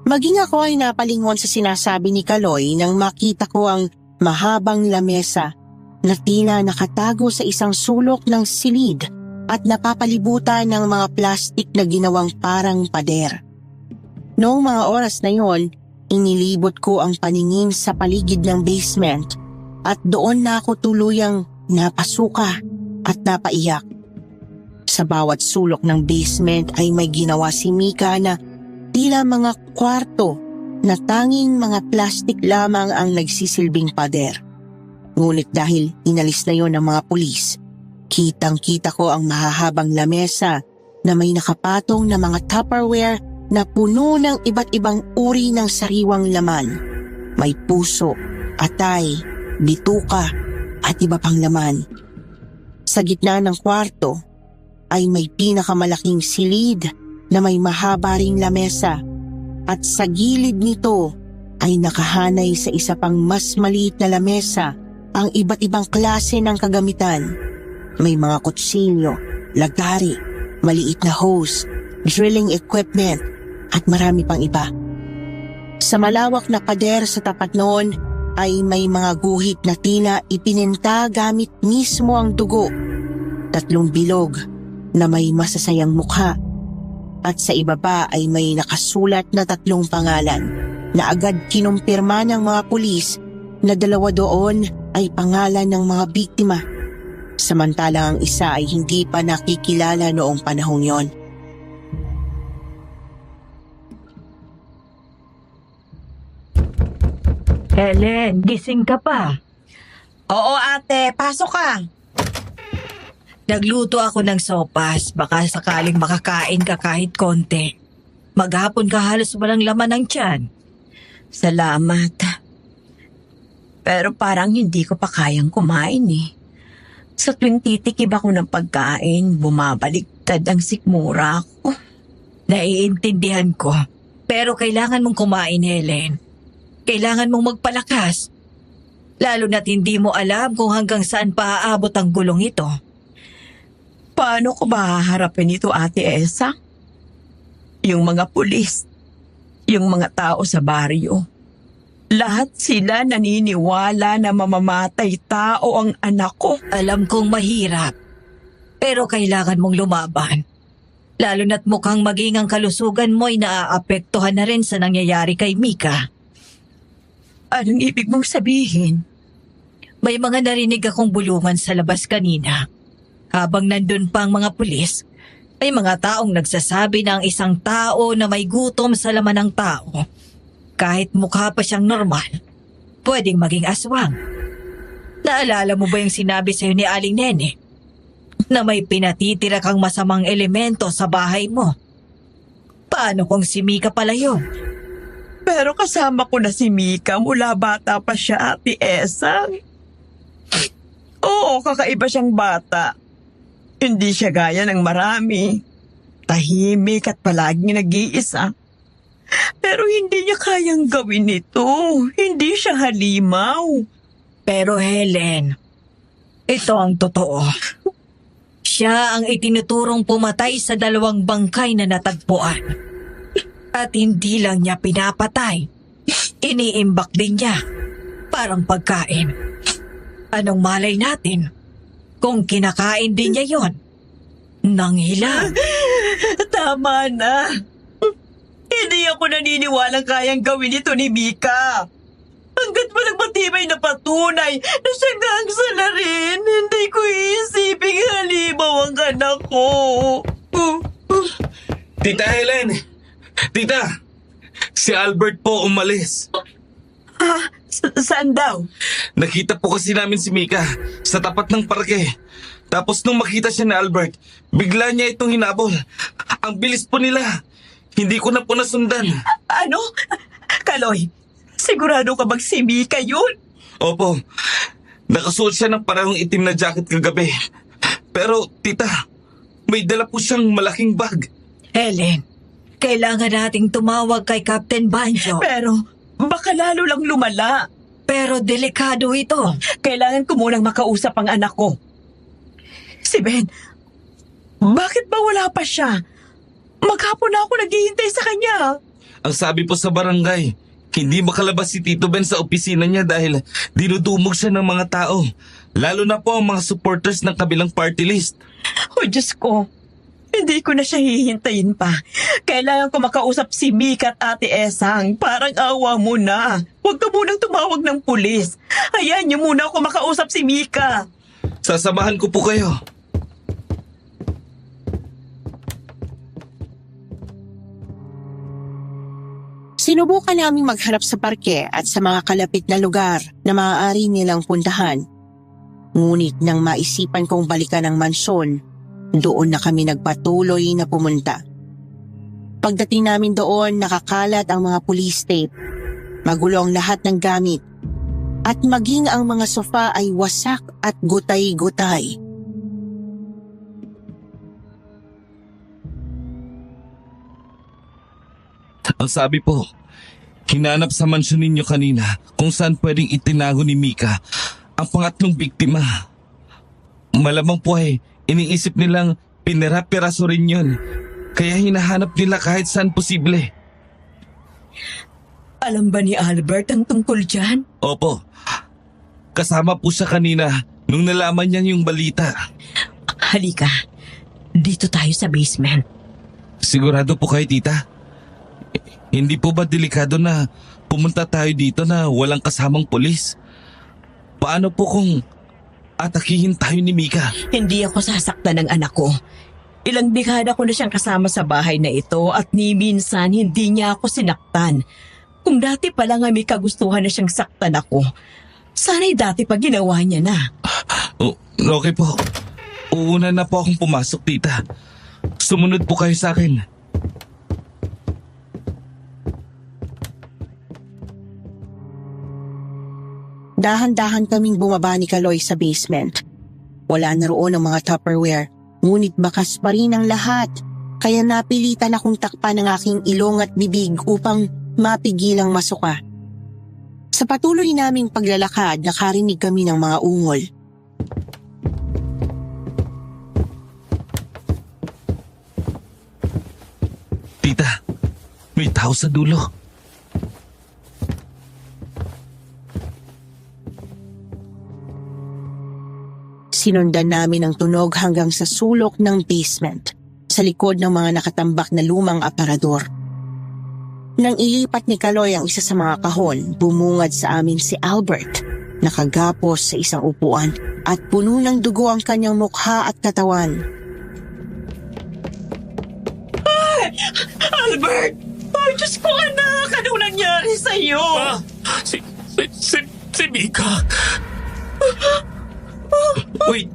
Speaker 5: Maging ako ay napalingon sa sinasabi ni Kaloy nang makita ko ang mahabang lamesa na tila nakatago sa isang sulok ng silid at napapalibutan ng mga plastik na ginawang parang pader. Noong mga oras na yon, Inilibot ko ang paningin sa paligid ng basement at doon na ako tuluyang napasuka at napaiyak. Sa bawat sulok ng basement ay may ginawa si Mika na tila mga kwarto na tanging mga plastik lamang ang nagsisilbing pader. Ngunit dahil inalis na yon ng mga pulis, kitang-kita ko ang mahahabang lamesa na may nakapatong na mga Tupperware na puno ng iba't ibang uri ng sariwang laman. May puso, atay, bituka at iba pang laman. Sa gitna ng kwarto ay may pinakamalaking silid na may mahaba ring lamesa at sa gilid nito ay nakahanay sa isa pang mas maliit na lamesa ang iba't ibang klase ng kagamitan. May mga kutsilyo, lagari, maliit na hose, drilling equipment at marami pang iba. Sa malawak na pader sa tapat noon ay may mga guhit na tila ipininta gamit mismo ang dugo. 3 bilog na may masasayang mukha at sa ibaba ay may nakasulat na 3 pangalan na agad kinumpirma ng mga pulis na 2 doon ay pangalan ng mga biktima. Samantalang ang isa ay hindi pa nakikilala noong panahong yon.
Speaker 2: Helen, gising ka pa.
Speaker 1: Oo ate, pasok ka.
Speaker 2: Nagluto ako ng sopas, baka sakaling makakain ka kahit konti. Maghapon ka halos walang laman ng tiyan.
Speaker 1: Salamat. Pero parang hindi ko pa kayang kumain eh. Sa tuwing titikib ako ng pagkain, bumabaliktad ang sikmura ko.
Speaker 2: Naiintindihan ko, pero kailangan mong kumain, Helen. Kailangan mong magpalakas. Lalo na't hindi mo alam kung hanggang saan pa aabot ang gulong ito.
Speaker 1: Paano ko ba haharapin ito, Ate Esa? Yung mga pulis, yung mga tao sa baryo, lahat sila naniniwala na mamamatay tao ang anak ko.
Speaker 2: Alam kong mahirap, pero kailangan mong lumaban. Lalo na't mukhang maging ang kalusugan mo'y naaapektuhan na rin sa nangyayari kay Mika.
Speaker 1: Anong ibig mong sabihin?
Speaker 2: May mga narinig akong bulungan sa labas kanina. Habang nandun pa ang mga pulis, may mga taong nagsasabi na ang isang tao na may gutom sa laman ng tao, kahit mukha pa siyang normal, pwedeng maging aswang. Naalala mo ba yung sinabi sa'yo ni Aling Nene? Na may pinatitira kang masamang elemento sa bahay mo? Paano kung si Mika pala yun?
Speaker 1: Pero kasama ko na si Mika mula bata pa siya, Ate Esa. Oo, kakaiba siyang bata. Hindi siya gaya ng marami. Tahimik at palaging nag-iisa. Pero hindi niya kayang gawin ito. Hindi siya halimaw.
Speaker 2: Pero Helen, ito ang totoo. Siya ang itinuturong pumatay sa 2 bangkay na natagpuan. At hindi lang niya pinapatay, iniimbak din niya. Parang pagkain. Anong malay natin kung kinakain din niya yon? Nang hilang.
Speaker 1: Tama na. Hindi ako naniniwalang kayang gawin ito ni Mika. Hanggat walang matibay na patunay na siya gangsa na rin, hindi ko iisiping halimaw ang anak ko.
Speaker 8: Tita Helen! Tita! Si Albert po umalis.
Speaker 1: Saan daw?
Speaker 8: Nakita po kasi namin si Mika sa tapat ng parke. Tapos nung makita siya ni Albert, bigla niya itong hinabol. Ang bilis po nila. Hindi ko na po nasundan.
Speaker 1: Ano? Kaloy, sigurado ka bang si Mika yun?
Speaker 8: Opo. Nakasuot siya ng parehong itim na jacket kagabi. Pero, tita, may dala po siyang malaking bag.
Speaker 2: Helen, kailangan nating tumawag kay Captain Banjo.
Speaker 1: Pero, baka lalo lang lumala.
Speaker 2: Pero delikado ito.
Speaker 1: Kailangan ko munang makausap ang anak ko. Si Ben, bakit ba wala pa siya? Maghapon na ako naghihintay sa kanya.
Speaker 8: Ang sabi po sa barangay, hindi makalabas si Tito Ben sa opisina niya dahil dinudumog siya ng mga tao. Lalo na po ang mga supporters ng kabilang party list.
Speaker 1: Oh, Diyos ko. Hindi ko na siya hihintayin pa. Kailangan ko makausap si Mika at Ate Esang. Parang awa mo na. Huwag ka munang tumawag ng pulis. Hayaan niyo muna ako makausap si Mika.
Speaker 8: Sasamahan ko po kayo.
Speaker 5: Sinubukan naming magharap sa parke at sa mga kalapit na lugar na maaari nilang puntahan. Ngunit nang maisipan kong balikan ang mansyon, doon na kami nagpatuloy na pumunta. Pagdating namin doon, nakakalat ang mga police tape. Magulo ang lahat ng gamit. At maging ang mga sofa ay wasak at gutay-gutay.
Speaker 8: Ang sabi po, hinanap sa mansyon ninyo kanina kung saan pwedeng itinago ni Mika ang pangatlong biktima. Malamang po ay iniisip nilang pinira-piraso rin yun. Kaya hinahanap nila kahit saan posible.
Speaker 1: Alam ba ni Albert ang tungkol dyan?
Speaker 8: Opo. Kasama po siya kanina nung nalaman niya yung balita.
Speaker 1: Halika, dito tayo sa basement.
Speaker 8: Sigurado po kayo, tita? Hindi po ba delikado na pumunta tayo dito na walang kasamang pulis? Paano po kung atakihin tayo ni Mika?
Speaker 1: Hindi ako sasaktan ng anak ko. Ilang dekada ko na siyang kasama sa bahay na ito at ni minsan hindi niya ako sinaktan. Kung dati pa lang ay may kagustuhan na siyang saktan ako, sana'y dati pa ginawa niya na.
Speaker 8: Okay po. Uuna na po akong pumasok, tita. Sumunod po kayo sa akin.
Speaker 5: Dahan-dahan kaming bumaba ni Kaloy sa basement. Wala na roon ang mga Tupperware, ngunit bakas pa rin ang lahat. Kaya napilitan akong takpan ng aking ilong at bibig upang mapigilang masuka. Sa patuloy naming paglalakad, nakarinig kami ng mga ungol.
Speaker 8: Tita, may tao sa dulo.
Speaker 5: Sinundan namin ang tunog hanggang sa sulok ng basement, sa likod ng mga nakatambak na lumang aparador. Nang ilipat ni Kaloy ang isa sa mga kahon, bumungad sa amin si Albert, nakagapos sa isang upuan at puno ng dugo ang kanyang mukha at katawan.
Speaker 1: Ay! Albert! Ay, Diyos ko anak! Anong nangyari sa'yo?
Speaker 10: Si Mika.
Speaker 8: Wait!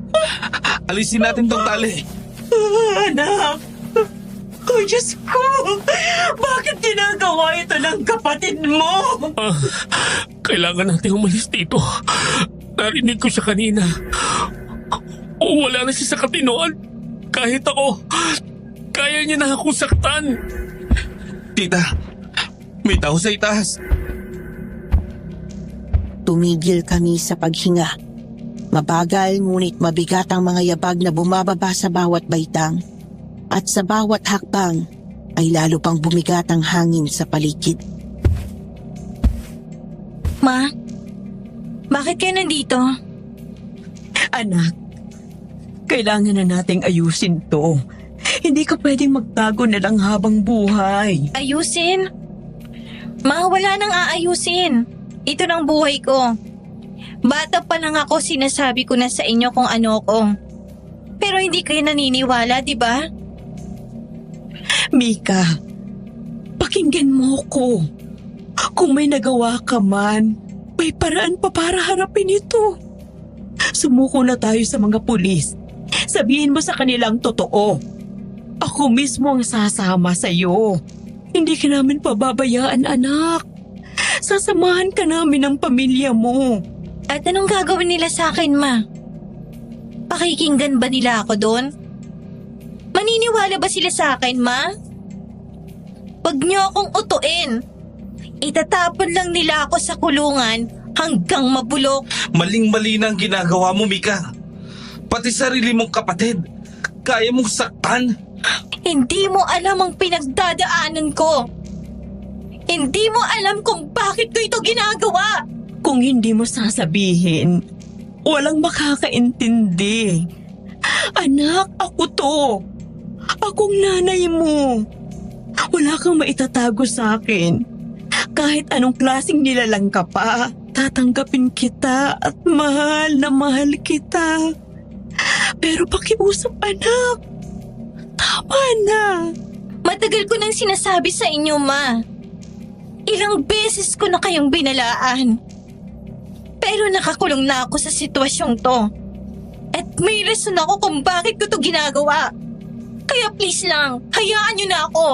Speaker 8: Alisin natin tong tali.
Speaker 1: Anak! Oh, Diyos ko! Bakit ginagawa ito ng kapatid mo?
Speaker 10: Kailangan natin umalis dito. Narinig ko siya kanina. Wala na siya sa katinoan. Kahit ako, kaya niya na akong saktan.
Speaker 8: Tita, may tao sa itaas.
Speaker 5: Tumigil kami sa paghinga. Mabagal ngunit mabigat ang mga yabag na bumababa sa bawat baitang. At sa bawat hakbang ay lalo pang bumigat ang hangin sa paligid.
Speaker 6: Ma, bakit kayo nandito?
Speaker 1: Anak, kailangan na nating ayusin to. Hindi ka pwedeng magtago na lang habang buhay.
Speaker 6: Ayusin? Ma, wala nang aayusin. Ito ng buhay ko. Bata pa lang ako, sinasabi ko na sa inyo kung ano ko. Pero hindi kayo naniniwala, di ba?
Speaker 1: Mika, pakinggan mo ko. Kung may nagawa ka man, may paraan pa para harapin ito. Sumuko na tayo sa mga pulis. Sabihin mo sa kanilang totoo. Ako mismo ang sasama sa iyo. Hindi ka namin pababayaan, anak. Sasamahan ka namin ng pamilya mo.
Speaker 6: At anong gagawin nila sa akin, ma? Pakikinggan ba nila ako doon? Maniniwala ba sila sa akin, ma? Huwag niyo akong utuin. Itatapon lang nila ako sa kulungan hanggang mabulok.
Speaker 8: Maling-mali na ang ginagawa mo, Mika. Pati sarili mong kapatid, kaya mong saktan.
Speaker 6: Hindi mo alam ang pinagdadaanan ko. Hindi mo alam kung bakit ko ito ginagawa.
Speaker 1: Kung hindi mo sasabihin, walang makakaintindi. Anak, ako to. Akong nanay mo. Wala kang maitatago sa akin. Kahit anong klaseng nilalang ka pa, tatanggapin kita at mahal na mahal kita. Pero pakiusap, anak. Tama na.
Speaker 6: Matagal ko nang sinasabi sa inyo, Ma. Ilang beses ko na kayong binalaan. Pero nakakulong na ako sa sitwasyong to. At may rason ako kung bakit ko to ginagawa. Kaya please lang, hayaan nyo na ako.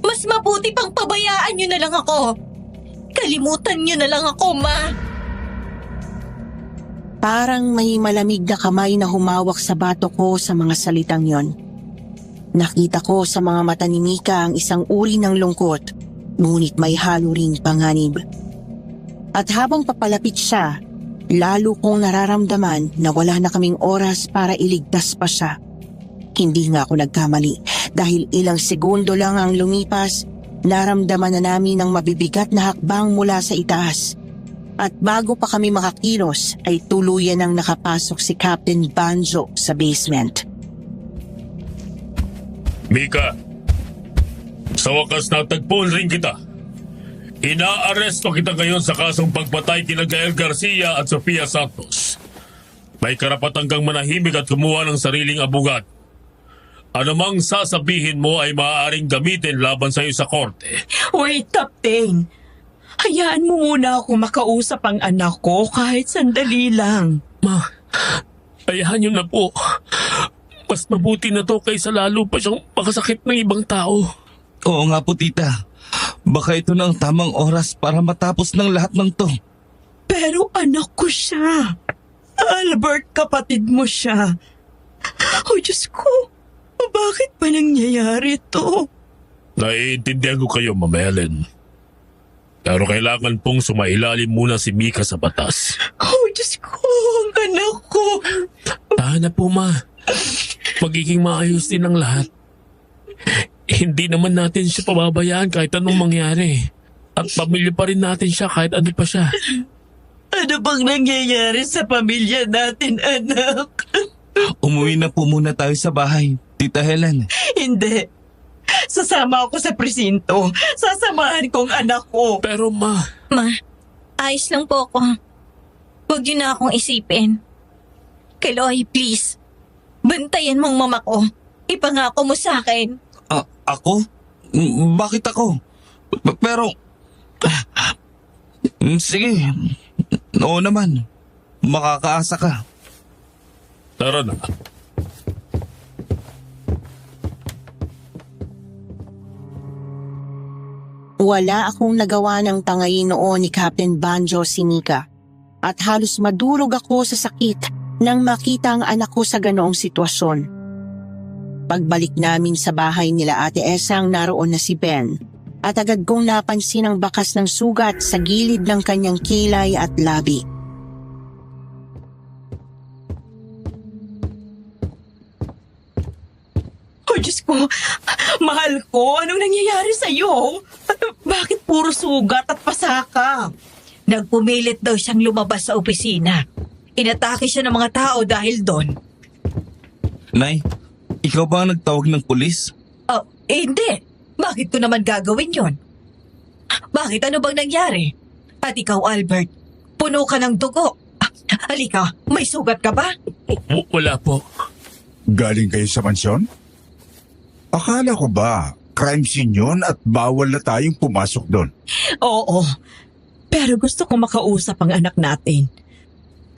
Speaker 6: Mas mabuti pang pabayaan nyo na lang ako. Kalimutan nyo na lang ako, Ma.
Speaker 5: Parang may malamig na kamay na humawak sa bato ko sa mga salitang yon. Nakita ko sa mga mata ni Mika ang isang uri ng lungkot, ngunit may halo ring panganib. At habang papalapit siya, lalo kong nararamdaman na wala na kaming oras para iligtas pa siya. Hindi nga ako nagkamali dahil ilang segundo lang ang lumipas, naramdaman na namin ang mabibigat na hakbang mula sa itaas. At bago pa kami makakilos ay tuluyan ang nakapasok si Captain Banjo sa basement.
Speaker 10: Mika, sa wakas natagpuan rin kita. Inaaresto kita ngayon sa kasong pagpatay kina Gael Garcia at Sofia Santos. May karapatan kang manahimik at kumuha ng sariling abogado. Anumang sasabihin mo ay maaaring gamitin laban sa iyo sa korte.
Speaker 1: Wait, Captain. Hayaan mo muna ako makausap ang anak ko kahit sandali lang.
Speaker 7: Ma, ayahan niyo na po. Mas mabuti na to kaysa lalo pa siyang makasakit ng ibang tao.
Speaker 8: Oo nga po, tita. Baka ito na ang tamang oras para matapos ng lahat ng to.
Speaker 1: Pero anak ko siya. Albert, kapatid mo siya. Oh, Diyos ko. Bakit ba nangyayari to?
Speaker 10: Naiintindihan ko kayo, Ma'am Helen. Pero kailangan pong sumailalim muna si Mika sa batas.
Speaker 1: Oh, Diyos ko. Ang anak ko.
Speaker 7: Tahan na po, Ma. Magiging maayos din ang lahat. Hindi naman natin siya pababayaan kahit anong mangyari. At pamilya pa rin natin siya kahit ano pa siya.
Speaker 1: Ano bang nangyayari sa pamilya natin, anak?
Speaker 8: Umuwi na po muna tayo sa bahay, Tita Helen.
Speaker 1: Hindi. Sasama ako sa presinto. Sasamahan kong anak ko.
Speaker 7: Pero Ma,
Speaker 6: Ma, ayos lang po ako. Huwag niyo na akong isipin. Keloy, please. Bantayan mong mama ko. Ipangako mo sa akin.
Speaker 8: Ako? Bakit ako? Pero... sige. Oo naman. Makakaasa ka.
Speaker 10: Tara na.
Speaker 5: Wala akong nagawa ng tangayin noon ni Captain Banjo si Mika. At halos madurog ako sa sakit nang makita ang anak ko sa ganoong sitwasyon. Pagbalik namin sa bahay nila Ate Esang, naroon na si Ben. At agad kong napansin ang bakas ng sugat sa gilid ng kanyang kilay at labi.
Speaker 1: Oh, Diyos ko. Mahal ko, anong nangyayari sa'yo? Bakit puro sugat at pasaka?
Speaker 2: Nagpumilit daw siyang lumabas sa opisina. Inatake siya ng mga tao dahil doon.
Speaker 8: Nay, ikaw ba ang nagtawag ng pulis?
Speaker 2: Hindi. Bakit ko naman gagawin yon? Bakit? Ano bang nangyari? At ikaw, Albert, puno ka ng dugo. Halika, may sugat ka ba?
Speaker 7: wala po.
Speaker 3: Galing kayo sa mansyon? Akala ko ba, crime scene yun at bawal na tayong pumasok doon?
Speaker 1: Oo. Pero gusto ko makausap ang anak natin.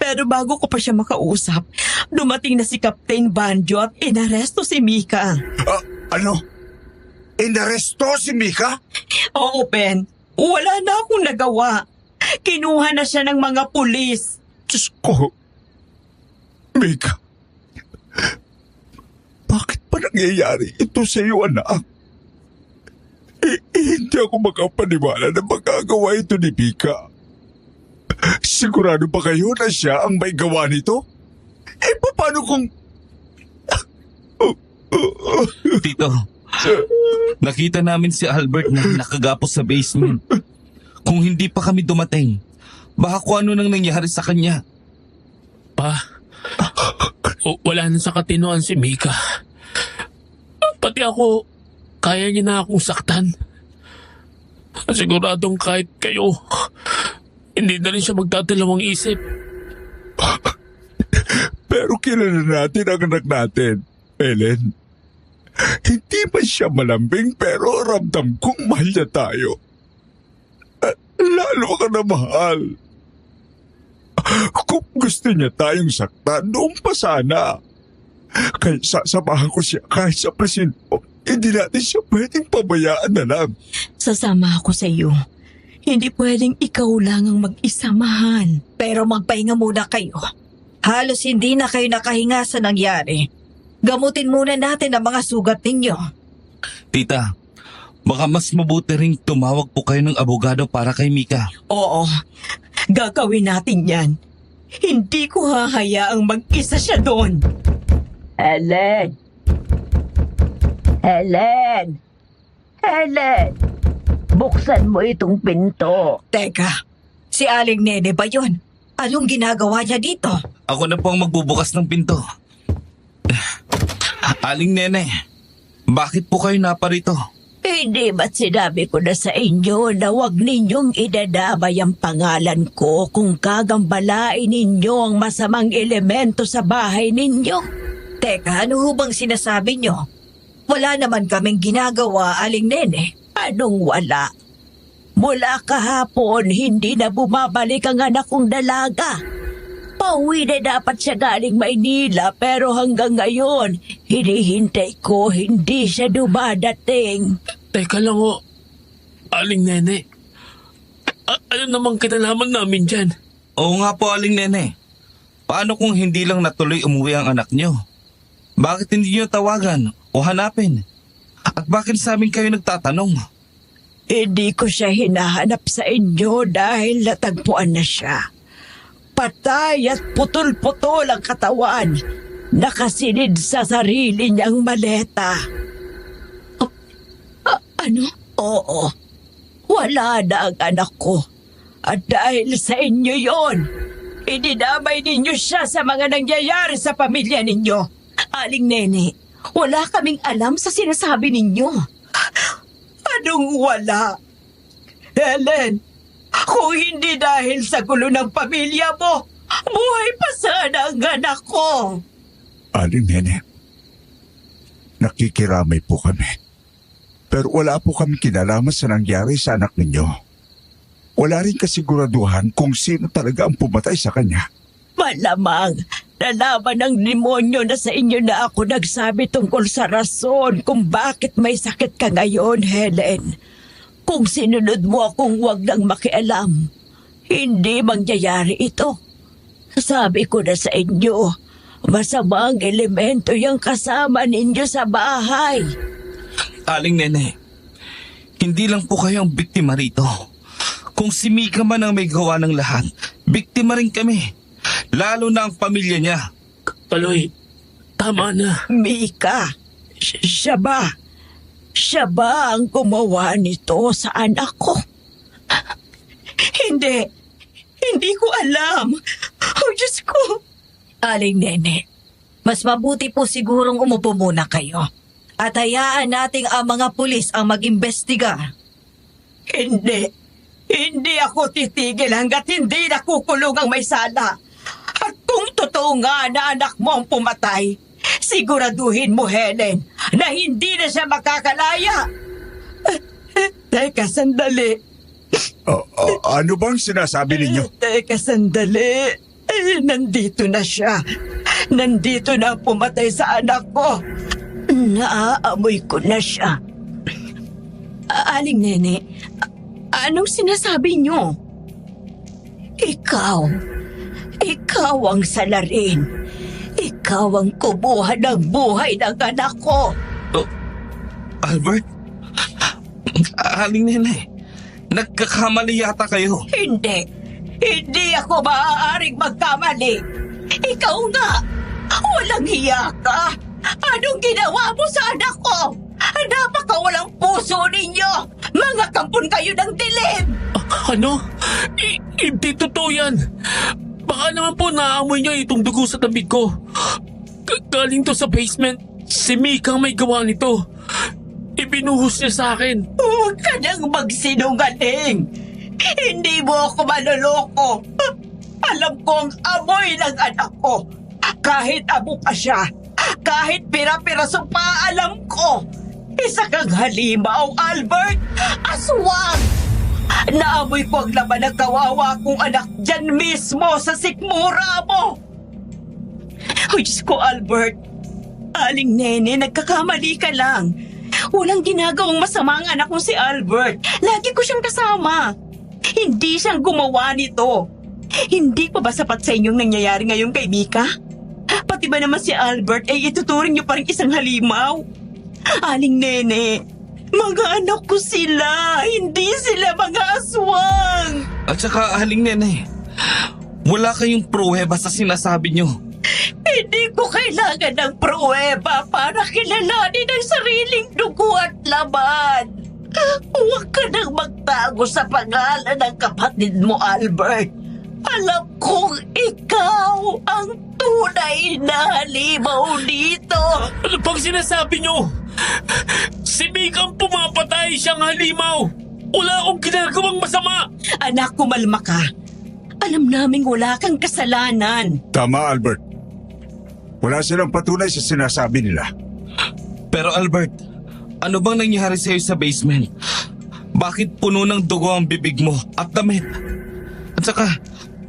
Speaker 1: Pero bago ko pa siya makausap, dumating na si Captain Banjo at inaresto si Mika.
Speaker 3: Ano? Inaresto si Mika?
Speaker 1: Oo, Ben. Wala na akong nagawa. Kinuha na siya ng mga pulis.
Speaker 3: Diyos ko. Mika. Bakit pa nangyayari ito sa iyo, anak? Hindi ako makapaniwala na magagawa ito ni Mika. Sigurado ba kayo na siya ang may gawa nito? Paano kung...
Speaker 8: Tito, nakita namin si Albert na nakagapos sa basement. Kung hindi pa kami dumating, baka kung ano nang nangyari sa kanya.
Speaker 7: Pa, wala na sa katinoan si Mika.
Speaker 10: Pati ako, kaya niya na akong saktan. Siguradong kahit kayo, hindi na rin siya magdadalawang isip.
Speaker 3: Pero kilala natin ang anak natin, Ellen. Hindi man siya malambing pero ramdam kong mahal niya tayo. At lalo ka na mahal. Kung gusto niya tayong saktan, noon pa sana. Kaya sasamahan ko siya kahit sa presinto. Hindi natin siya pwedeng pabayaan na lang.
Speaker 1: Sasama ako sa iyo. Hindi pwedeng ikaw lang ang mag-isamahan.
Speaker 2: Pero magpahinga muna kayo. Halos hindi na kayo nakahinga sa nangyari. Gamutin muna natin ang mga sugat ninyo.
Speaker 8: Tita, baka mas mabuti ring tumawag po kayo ng abogado para kay Mika.
Speaker 1: Oo, gagawin natin yan. Hindi ko hahayaang mag-isa siya doon.
Speaker 9: Helen! Helen! Helen! Buksan mo itong pinto.
Speaker 2: Teka, si Aling Nene ba yun? Anong ginagawa niya dito?
Speaker 8: Ako na po ang magbubukas ng pinto. Aling Nene, bakit po kayo naparito?
Speaker 9: Hindi ba't sinabi ko na sa inyo na huwag ninyong idadamay ang pangalan ko kung gagambalain ninyo ang masamang elemento sa bahay ninyo?
Speaker 2: Teka, ano ho bang sinasabi niyo? Wala naman kaming ginagawa, Aling Nene.
Speaker 9: Anong wala? Mula kahapon, hindi na bumabalik ang anak kong dalaga. Pauwi na dapat siya galing Maynila pero hanggang ngayon, hinihintay ko hindi siya dumadating.
Speaker 10: Teka lang ho, Aling Nene. Ano namang kinalaman namin dyan?
Speaker 8: Oo nga po, Aling Nene. Paano kung hindi lang natuloy umuwi ang anak niyo? Bakit hindi niyo tawagan o hanapin? At bakit sa amin kayo nagtatanong?
Speaker 9: Hindi ko siya hinahanap sa inyo dahil natagpuan na siya. Patay at putol-putol ang katawan. Nakasilid sa sarili niyang maleta.
Speaker 1: Ano?
Speaker 9: Oo. Wala na ang anak ko. At dahil sa inyo yon, idinamay ninyo siya sa mga nangyayari sa pamilya ninyo.
Speaker 1: Aling Nene, wala kaming alam sa sinasabi ninyo.
Speaker 9: Anong wala? Helen, kung hindi dahil sa gulo ng pamilya mo, buhay pa sana ang anak ko.
Speaker 3: Aling Nene, nakikiramay po kami. Pero wala po kami kinalaman sa nangyari sa anak ninyo. Wala rin kasiguraduhan kung sino talaga ang pumatay sa kanya.
Speaker 9: Malamang nalaman ng demonyo na sa inyo na ako nagsabi tungkol sa rason kung bakit may sakit ka ngayon, Helen. Kung sinunod mo akong huwag nang makialam, hindi mangyayari ito. Sabi ko na sa inyo, masamang elemento yung kasama ninyo sa bahay.
Speaker 8: Aling Nene, hindi lang po kayo ang biktima rito. Kung si Mika man ang may gawa ng lahat, biktima rin kami. Lalo na ang pamilya niya.
Speaker 10: Kaloy, tama na.
Speaker 9: Mika, siya ba? Siya ba ang gumawa nito sa anak ko?
Speaker 1: Hindi ko alam. Oh, Diyos ko.
Speaker 2: Aling Nene, mas mabuti po sigurong umupo muna kayo. At hayaan nating ang mga pulis ang mag-imbestiga.
Speaker 9: Hindi ako titigil hanggat hindi nakukulong ang may sala. At kung totoo nga na anak mo ang pumatay, siguraduhin mo, Helen, na hindi na siya makakalaya. Teka, sandali.
Speaker 3: Ano bang sinasabi ninyo?
Speaker 9: Teka, sandali. Nandito na siya. Nandito na ang pumatay sa anak ko. Naaamoy ko na siya.
Speaker 1: Aling Nene, anong sinasabi niyo?
Speaker 9: Ikaw ang salarin. Ikaw ang kumuha ng buhay ng anak ko.
Speaker 8: Albert? Aling Nene, nagkakamali yata kayo.
Speaker 9: Hindi ako maaaring magkamali. Ikaw nga, walang hiya ka. Anong ginawa mo sa anak ko? Napakawalang puso ninyo. Mga kampon kayo ng dilim.
Speaker 10: Ano? Hindi totoo yan. Baka naman po naamoy niya itong dugo sa damit ko.
Speaker 7: Galing to sa basement. Si Mika ang may gawa nito. Ibinuhos niya sa akin.
Speaker 11: Huwag ka nang magsinungaling. Hindi mo ako manloloko. Alam ko ang amoy ng anak ko. Kahit abo pa siya, kahit pira-piraso pa, alam ko. Isa kang halimaw, Albert. Aswang! Naamoy ko ang laman ng kawawa kong anak dyan mismo sa sikmura mo. Ay, Diyos ko, Albert. Aling Nene, nagkakamali ka lang. Walang ginagawang masama ang anak kong si Albert. Lagi ko siyang kasama. Hindi siyang gumawa nito. Hindi pa ba sapat sa inyong nangyayari ngayon kay Mika? Pati ba naman si Albert ay ituturing niyo pa rin isang halimaw? Aling Nene, mga anak ko sila. Hindi sila mga aswang.
Speaker 8: At saka, Aling Nene, wala kayong pruweba sa sinasabi nyo.
Speaker 11: Hindi ko kailangan ng pruweba para kilalanin ang sariling dugo at laman. Huwag ka nang magtago sa pangalan ng kapatid mo, Albert. Alam kong ikaw ang tunay na halimaw dito.
Speaker 7: Ano pang sinasabi nyo? Si Mika ang pumapatay, siyang halimaw. Wala akong ginagawang masama.
Speaker 11: Anak, kumalma ka. Alam naming wala kang kasalanan.
Speaker 3: Tama, Albert. Wala silang patunay sa sinasabi nila.
Speaker 8: Pero Albert, ano bang nangyari sa'yo sa basement? Bakit puno ng dugo ang bibig mo at damit? At saka,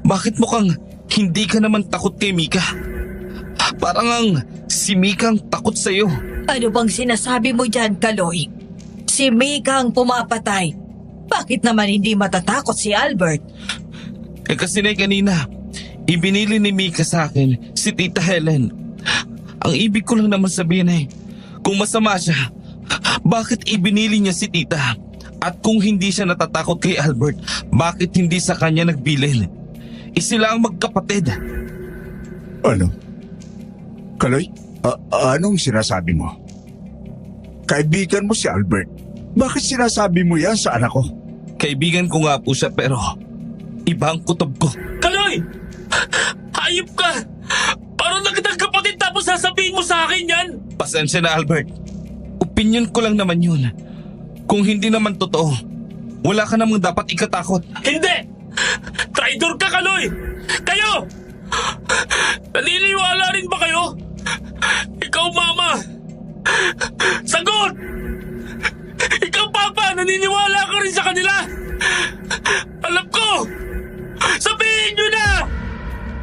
Speaker 8: bakit mukhang hindi ka naman takot kay Mika? Parang ang si Mika ang takot sa'yo.
Speaker 2: Ano bang sinasabi mo dyan, Kaloy? Si Mika ang pumapatay. Bakit naman hindi matatakot si Albert?
Speaker 8: Kasi na kanina, ibinili ni Mika sa akin si Tita Helen. Ang ibig ko lang naman sabihin ay, kung masama siya, bakit ibinili niya si Tita? At kung hindi siya natatakot kay Albert, bakit hindi sa kanya nagbilin? Sila ang magkapatid.
Speaker 3: Ano? Kaloy, anong sinasabi mo? Kaibigan mo si Albert. Bakit sinasabi mo yan sa anak ko?
Speaker 8: Kaibigan ko nga po siya pero iba ang kutob ko.
Speaker 7: Kaloy! Hayop ka! Parang nagdang kapatid tapos sasabihin mo sa akin yan!
Speaker 8: Pasensya na, Albert. Opinion ko lang naman yun. Kung hindi naman totoo, wala ka namang dapat ikatakot.
Speaker 7: Hindi! Traitor ka, Kaloy! Kayo! Naniniwala rin ba kayo? Ikaw, Mama! Sagot! Ikaw, Papa! Naniniwala ka rin sa kanila! Alam ko! Sabihin nyo na!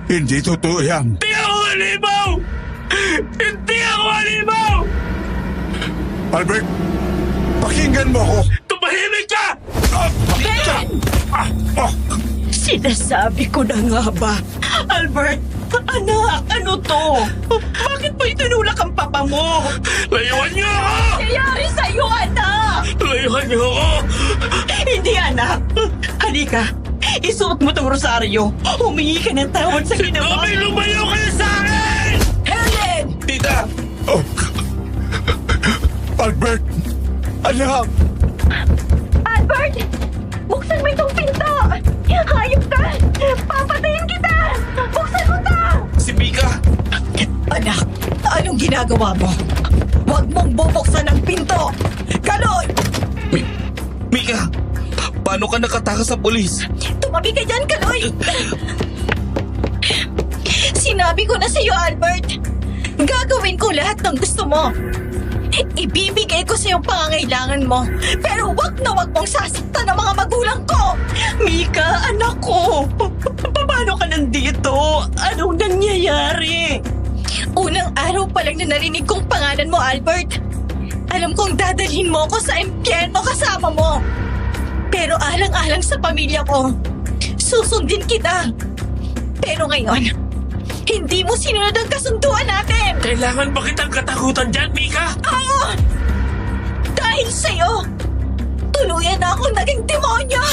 Speaker 3: Hindi totoo yan.
Speaker 7: Hindi ako halimaw! Hindi ako halimaw!
Speaker 3: Albert, pakinggan mo ako.
Speaker 7: Tumahimik ka!
Speaker 11: Sinasabi ko na nga ba? Albert, anak, ano to? Bakit mo itinulak ang papa mo?
Speaker 7: Layuan niyo ako!
Speaker 11: Nangyayari sa'yo, anak!
Speaker 7: Layuan niyo ako!
Speaker 11: Hindi, anak. Halika, isuot mo tong rosaryo. Humingi ka ng tawad sa ginawa.
Speaker 7: Mami, lumayo kayo sa akin!
Speaker 11: Helen!
Speaker 8: Tita!
Speaker 3: Oh. Albert! Anak!
Speaker 6: Albert! Buksan mo itong pinto! Hayop ka! Papatayin kita! Buksan mo to!
Speaker 8: Si Mika!
Speaker 2: Anak, anong ginagawa mo? Huwag mong bubuksan ang pinto! Kaloy!
Speaker 8: Mika! Paano ka nakatakas sa pulis?
Speaker 6: Tumabi ka dyan, Kaloy! Sinabi ko na sa'yo, Albert. Gagawin ko lahat ng gusto mo. Ibibigay ko sa'yo ang pangangailangan mo. Pero wag na wag mong sasaktan ang mga magulang ko!
Speaker 11: Mika, anak ko! Paano ka nandito? Anong nangyayari?
Speaker 6: Unang araw pa lang na narinig kong pangalan mo, Albert. Alam kong dadalhin mo ako sa impyerno kasama mo. Pero alang-alang sa pamilya ko, susundin kita. Pero ngayon, hindi mo sinunod ang kasunduan natin.
Speaker 7: Kailangan ba kitang katakutan dyan, Mika?
Speaker 6: Oo! Dahil sa'yo, tuluyan na akong naging demonyo!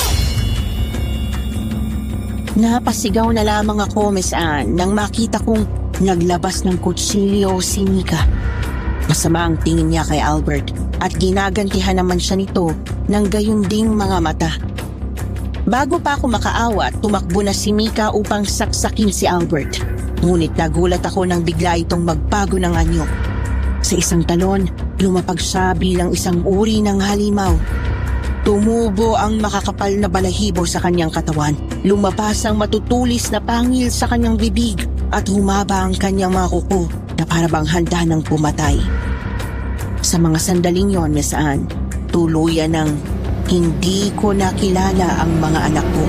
Speaker 5: Napasigaw na lamang ako, Miss Anne, nang makita kong naglabas ng kutsilyo si Mika. Masama ang tingin niya kay Albert at ginagantihan naman siya nito ng gayon ding mga mata. Bago pa ako makaawa, tumakbo na si Mika upang saksakin si Albert. Ngunit nagulat ako nang bigla itong magbago ng anyo. Sa isang talon, lumapag siya bilang isang uri ng halimaw. Tumubo ang makakapal na balahibo sa kanyang katawan. Lumabas ang matutulis na pangil sa kanyang bibig at humaba ang kanyang mga kuko na para bang handa ng pumatay. Sa mga sandaling yon, Miss Anne, tuluyan ng hindi ko nakilala ang mga anak ko.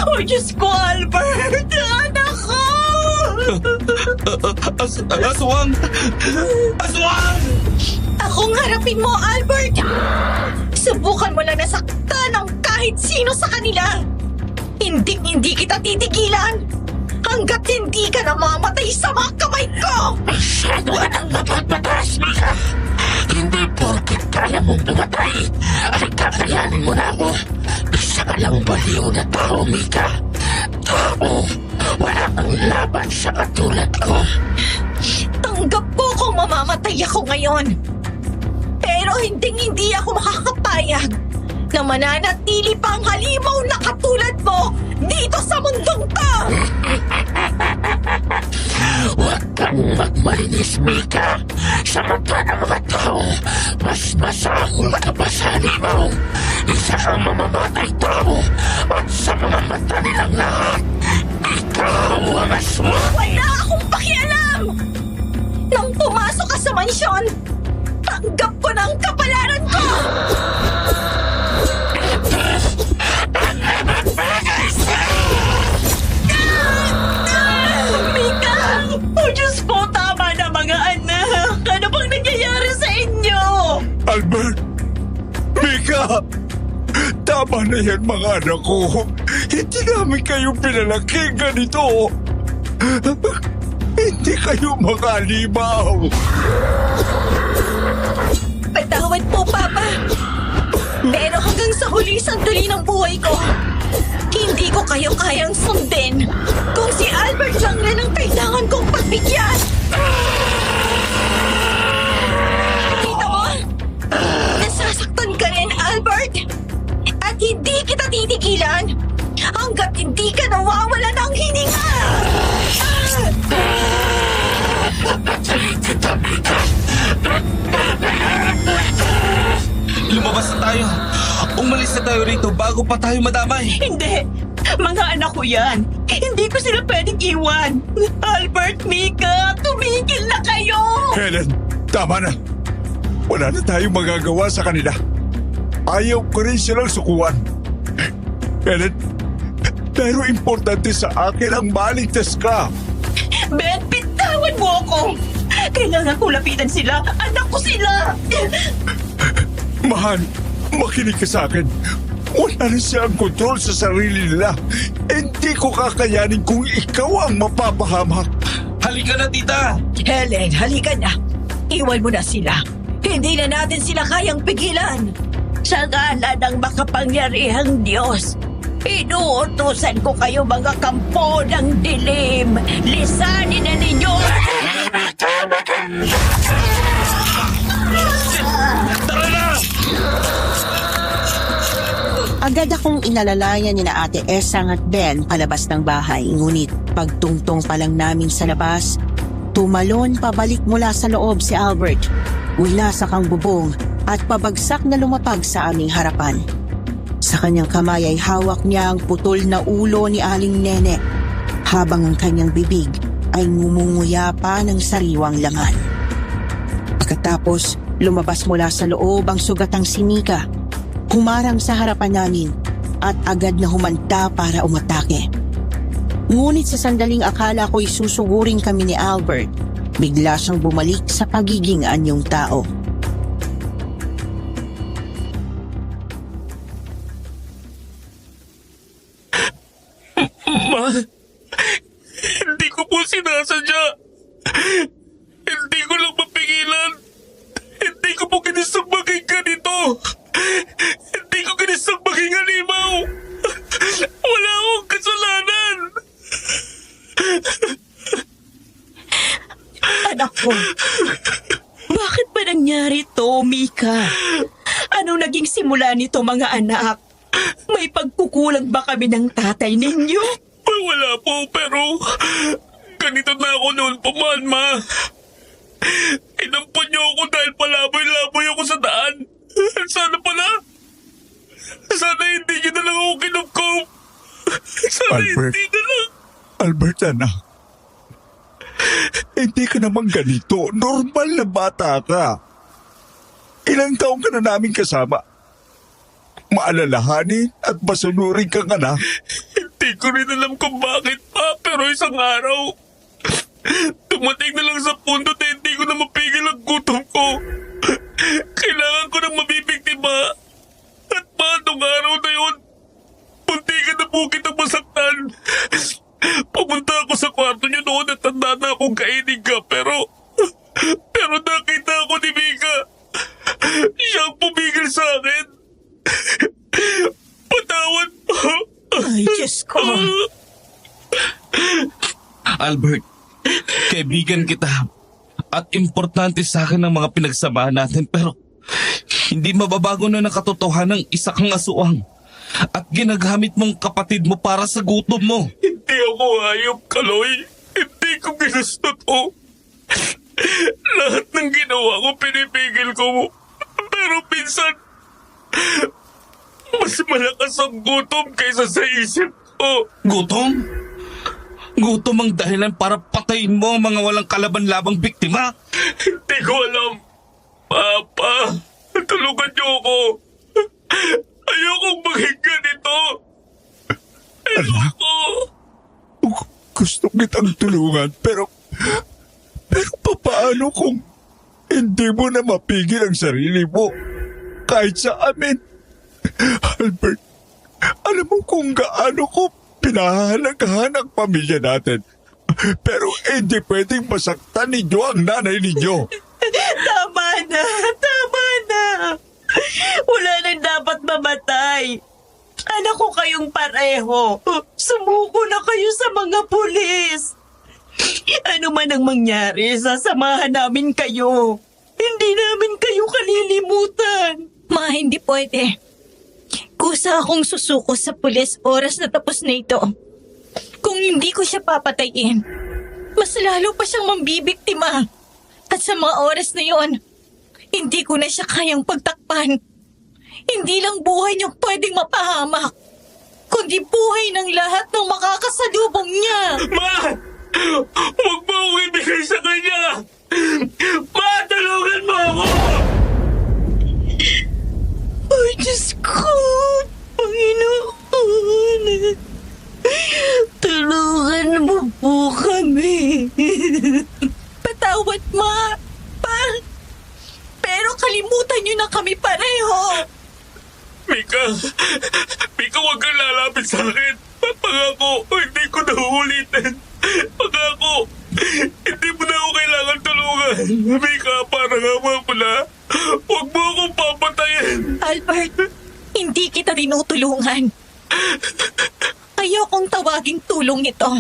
Speaker 11: Oh, Diyos ko, Albert! Anak ko!
Speaker 8: Aswang! Aswang!
Speaker 6: Akong harapin mo, Albert! Subukan mo lang nasaktan ang kahit sino sa kanila! Hindi kita titigilan! Hanggat hindi ka namamatay sa mga kamay ko!
Speaker 9: Masyado ka nang mapagmataas, Mika. Hindi porket kaya mong pumatay ay kakayanin mo na ako. Isa ka lang baliw na tao, Mika. Tao, wala kang laban sa katulad ko.
Speaker 6: Tanggap ko kung mamamatay ako ngayon. Pero hindi ako makakapayag na mananatili pa ang halimaw na katulad mo dito sa mundong to!
Speaker 9: Huwag kang magmalinis, Mika. Sa mata ng mga tao, mas masahol ka pa sa halimaw. Isa kang mamamatay tao at sa mga mata nilang lahat, ikaw ang aswang.
Speaker 6: Wala akong pakialam! Nang pumasok ka sa mansyon, tanggap ko na ang kapalaran ko!
Speaker 11: Mika! Oh, Diyos ko, tama na mga anak! Ano bang nangyayari sa inyo?
Speaker 3: Albert! Mika! Tama na yan mga anak ko. Hindi namin kayo pinalaki ganito. Hindi kayo mga halimaw.
Speaker 6: Patawad po, Papa. Pero hanggang sa huli sandali ng buhay ko, hindi ko kayo kayang sundin kung si Albert lang rin ang kailangan kong pagbigyan. Kita mo? Nasasaktan ka rin, Albert. At hindi kita titigilan hanggat hindi ka nawawala ng hininga.
Speaker 8: Lumabas na tayo. Umalis na tayo rito bago pa tayo madamay.
Speaker 11: Hindi! Mga anak ko yan! Hindi ko sila pwedeng iwan! Albert, Mika, tumigil na kayo!
Speaker 3: Helen, tama na. Wala na tayong magagawa sa kanila. Ayaw ko rin silang sukuan. Helen, pero importante sa akin ang maligtas ka.
Speaker 11: Ben, bitawan mo ako! Kailangan ko lapitan sila! Anak ko sila!
Speaker 3: Mahal, makinig ka sa akin. Wala na siyang kontrol sa sarili nila. Hindi ko kakayanin kung ikaw ang mapapahamak.
Speaker 8: Halika na, tita!
Speaker 2: Helen, halika na. Iwan mo na sila. Hindi na natin sila kayang pigilan.
Speaker 11: Sa ngala ng makapangyarihang Diyos, inuutusan ko kayo mga kampo ng dilim. Lisanin na ninyo!
Speaker 8: Tara na!
Speaker 5: Agad akong inalalayan ni na Ate Esang at Ben palabas ng bahay. Ngunit pagtungtong pa lang namin sa labas, tumalon pabalik mula sa loob si Albert. Wilasak ang bubong at pabagsak na lumapag sa aming harapan. Sa kanyang kamay ay hawak niya ang putol na ulo ni Aling Nene, habang ang kanyang bibig ay ngumunguya pa ng sariwang laman. Pagkatapos, lumabas mula sa loob ang sugatang si Mika. Humarang sa harapan namin at agad na humanta para umatake. Ngunit sa sandaling akala ko'y susugurin kami ni Albert, bigla siyang bumalik sa pagiging anyong tao.
Speaker 10: Ma, hindi ko po sinasadya. Hindi ko lang mapigilan. Hindi ko po ginisang maging ganito. Hindi ko ginisang maging halimaw. Wala akong kasalanan.
Speaker 11: Anak ko, bakit ba nangyari to, Mika? Anong naging simula nito, mga anak? May pagkukulang ba kami ng tatay ninyo?
Speaker 10: Wala po, pero ganito na ako noon pa man, Ma. Inampun niyo ako dahil palaboy-laboy ako sa daan. Sana hindi niyo na lang ako kinupkop. Sana
Speaker 3: Albert.
Speaker 10: hindi na lang.
Speaker 3: Albert, anak. Hindi ka naman ganito. Normal na bata ka. Ilang taong ka na namin kasama. Maalalahanin at masunurin kang anak.
Speaker 10: Hindi ko rin alam kung bakit, Pa, pero isang araw, dumating na lang sa punto na hindi ko na mapigil ang gutom ko. Kailangan ko nang mabibiktima. At Pa, nung araw na yun, muntikan na po kitang masaktan. Pumunta ako sa kwarto niyo noon at tanda na akong kainin ka, pero nakita ako ni Mika. Siya ang pumigil sa akin. Patawad po.
Speaker 2: Ay, Diyos ko.
Speaker 8: Albert, kaibigan kita at importante sa akin ang mga pinagsamahan natin, pero hindi mababago na ng katotohanan ng isa kang aswang at ginagamit mong kapatid mo para sa gutom mo.
Speaker 10: Hindi ako hayop, Kaloy. Hindi ko ginusto to. Lahat ng ginawa ko, pinipigil ko. Pero minsan, mas malakas ang gutom kaysa sa isip ko.
Speaker 8: Gutom? Gutom ang dahilan para patayin mo ang mga walang kalaban-labang biktima?
Speaker 10: Hindi ko alam. Papa, tulungan niyo ako. Ayokong maging ganito. Ayoko.
Speaker 3: Gusto kitang tulungan, pero paano kung hindi mo na mapigil ang sarili mo? Kahit sa amin. Albert, alam mo kung gaano ko pinahalagahan ang pamilya natin. Pero hindi pwedeng masaktan ninyo ang nanay ninyo.
Speaker 11: Tama na! Wala nang dapat mamatay. Anak ko kayong pareho. Sumuko na kayo sa mga pulis. Ano man ang mangyari, sasamahan namin kayo. Hindi namin kayo kalilimutan.
Speaker 6: Ma, hindi pwede. Kusa akong susuko sa pulis oras na tapos na ito. Kung hindi ko siya papatayin, mas lalo pa siyang mambibiktima. At sa mga oras na yon, hindi ko na siya kayang pagtakpan. Hindi lang buhay niyang pwedeng mapahamak, kundi buhay ng lahat ng makakasalubong niya.
Speaker 10: Ma! Huwag mo akong ibigay sa kanya! Ma, tulungan mo ako!
Speaker 11: Ay, Diyos ko! Panginoon! Tulungan mo po kami.
Speaker 6: Patawad, Ma. Pero kalimutan niyo na kami pareho.
Speaker 10: Mika, huwag kang lalapit sa akin. Pangako, hindi ko na uulitin. Pangako, hindi mo na ako kailangan tulungan. Mika, parang ama mo na. Huwag mo akong papatayin.
Speaker 6: Albert, hindi kita tinutulungan. Ayokong tawaging tulong ito.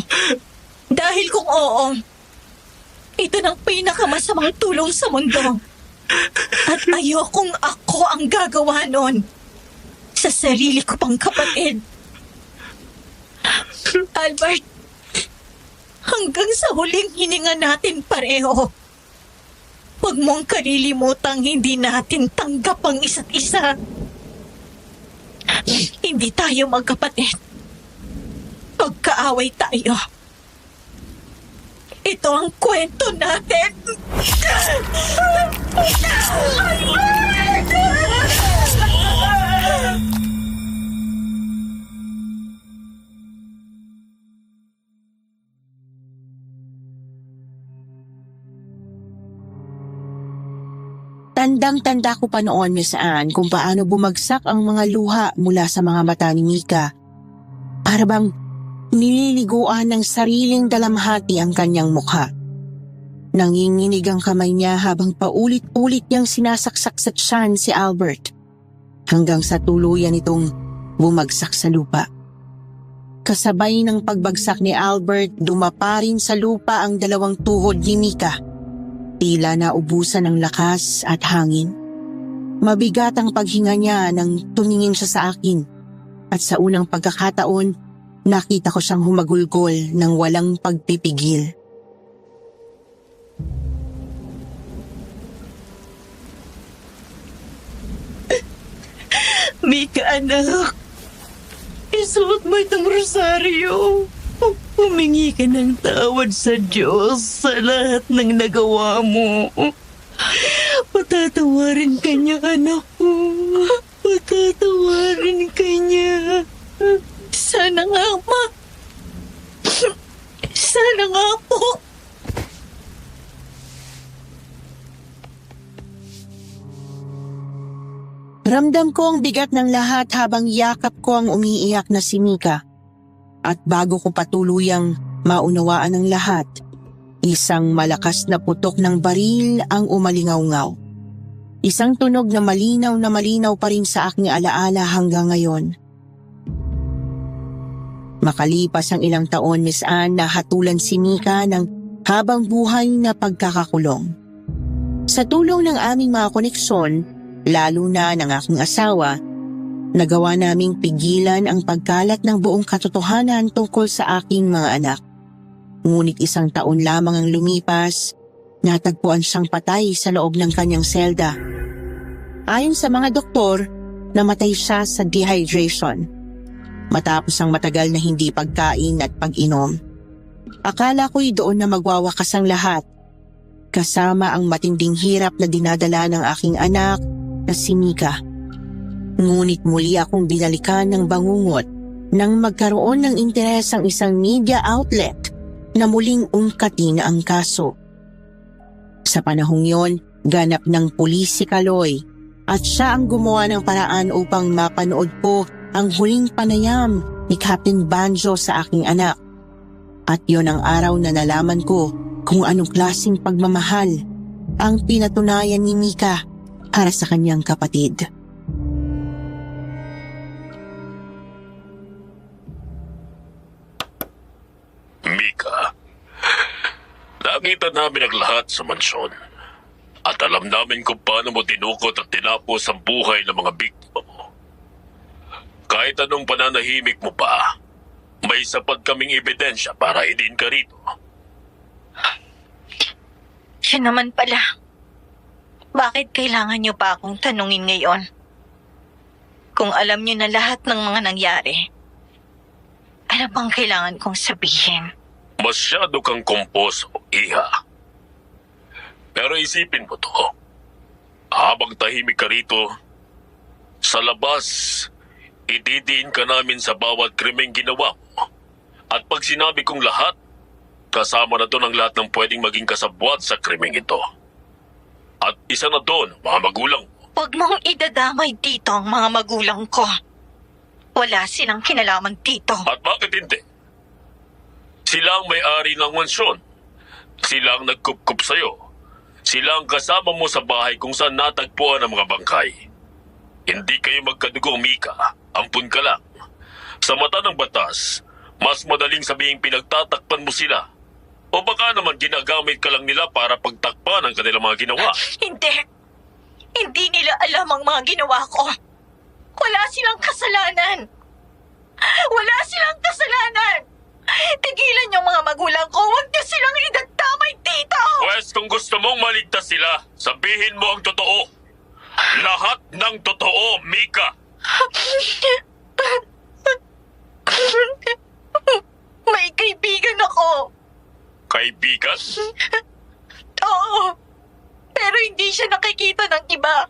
Speaker 6: Dahil kung oo, ito ng pinakamasamang tulong sa mundo. At ayokong ako ang gagawa nun sa sarili ko pang kapatid. Albert, hanggang sa huling hininga natin pareho, huwag mong kalilimutang hindi natin tanggap ang isa't isa. Hindi tayo magkapatid. Pagkaaway tayo. Ito ang kwento natin.
Speaker 5: Tandang-tanda ko pa noon, Miss Anne, kung paano bumagsak ang mga luha mula sa mga mata ni Mika. Para bang nililiguan ng sariling dalamhati ang kanyang mukha. Nanginginig ang kamay niya habang paulit-ulit niyang sinasaksak sa tiyan si Albert hanggang sa tuluyan itong bumagsak sa lupa. Kasabay ng pagbagsak ni Albert, dumapa rin sa lupa ang dalawang tuhod ni Mika. Tila naubusan ng lakas at hangin. Mabigat ang paghinga niya nang tumingin siya sa akin at sa unang pagkakataon, nakita ko siyang humagulgol ng walang pagpipigil.
Speaker 11: Mika, anak. Isuot mo itong rosaryo. Humingi ka ng tawad sa Diyos sa lahat ng nagawa mo. Patatawarin ka niya, anak ko. Patatawarin ka niya. Sana nga, Ma. Sana nga po.
Speaker 5: Ramdam ko ang bigat ng lahat habang yakap ko ang umiiyak na si Mika. At bago ko patuluyang maunawaan ang lahat, isang malakas na putok ng baril ang umalingaw-ngaw. Isang tunog na malinaw pa rin sa aking alaala hanggang ngayon. Makalipas ang ilang taon, Miss Anne, nahatulan si Mika ng habang buhay na pagkakakulong. Sa tulong ng aming mga koneksyon, lalo na ng aking asawa, nagawa naming pigilan ang pagkalat ng buong katotohanan tungkol sa aking mga anak. Ngunit isang taon lamang ang lumipas, natagpuan siyang patay sa loob ng kanyang selda. Ayon sa mga doktor, namatay siya sa dehydration, matapos ang matagal na hindi pagkain at pag-inom. Akala ko'y doon na magwawakas ang lahat, kasama ang matinding hirap na dinadala ng aking anak na si Mika. Ngunit muli akong binalikan ng bangungot nang magkaroon ng interes ang isang media outlet na muling ungkatin ang kaso. Sa panahong yon, ganap ng pulis si Kaloy at siya ang gumawa ng paraan upang mapanood ko ang huling panayam ni Captain Banjo sa aking anak. At yon ang araw na nalaman ko kung anong klaseng pagmamahal ang pinatunayan ni Mika para sa kanyang kapatid.
Speaker 10: Mika, nakita namin ang lahat sa mansyon at alam namin kung paano mo dinukot at tinapos ang buhay ng mga biktima mo. Kahit anong pananahimik mo pa, may sapat kaming ebidensya para idin ka rito.
Speaker 6: Siya naman pala. Bakit kailangan niyo pa akong tanungin ngayon? Kung alam niyo na lahat ng mga nangyari, ano bang kailangan kong sabihin?
Speaker 10: Masyado kang kumposo, iha. Pero isipin mo to. Habang tahimik ka rito, sa labas, ididiin ka namin sa bawat krimeng ginawa mo. At pag sinabi kong lahat, kasama na doon ang lahat ng pwedeng maging kasabwat sa krimeng ito. At isa na doon, mga magulang mo.
Speaker 6: Huwag mong idadamay dito ang mga magulang ko. Wala silang kinalaman dito.
Speaker 10: At bakit hindi? Sila ang may-ari ng mansyon. Sila ang nagkup-kup sa'yo. Sila ang kasama mo sa bahay kung saan natagpuan ang mga bangkay. Hindi kayo magkadugo, Mika. Ampun ka lang. Sa mata ng batas, mas madaling sabihing pinagtatakpan mo sila. O baka naman ginagamit ka lang nila para pagtakpan ang kanilang mga ginawa.
Speaker 6: Hindi. Hindi nila alam ang mga ginawa ko. Wala silang kasalanan. Wala silang kasalanan. Tigilan yung mga magulang ko. Huwag niyo silang idadamay dito.
Speaker 10: Pwes, kung gusto mong maligtas sila, sabihin mo ang totoo. Lahat ng totoo, Mika.
Speaker 6: May kaibigan ako.
Speaker 10: Kaibigan?
Speaker 6: Oo. Pero hindi siya nakikita ng iba.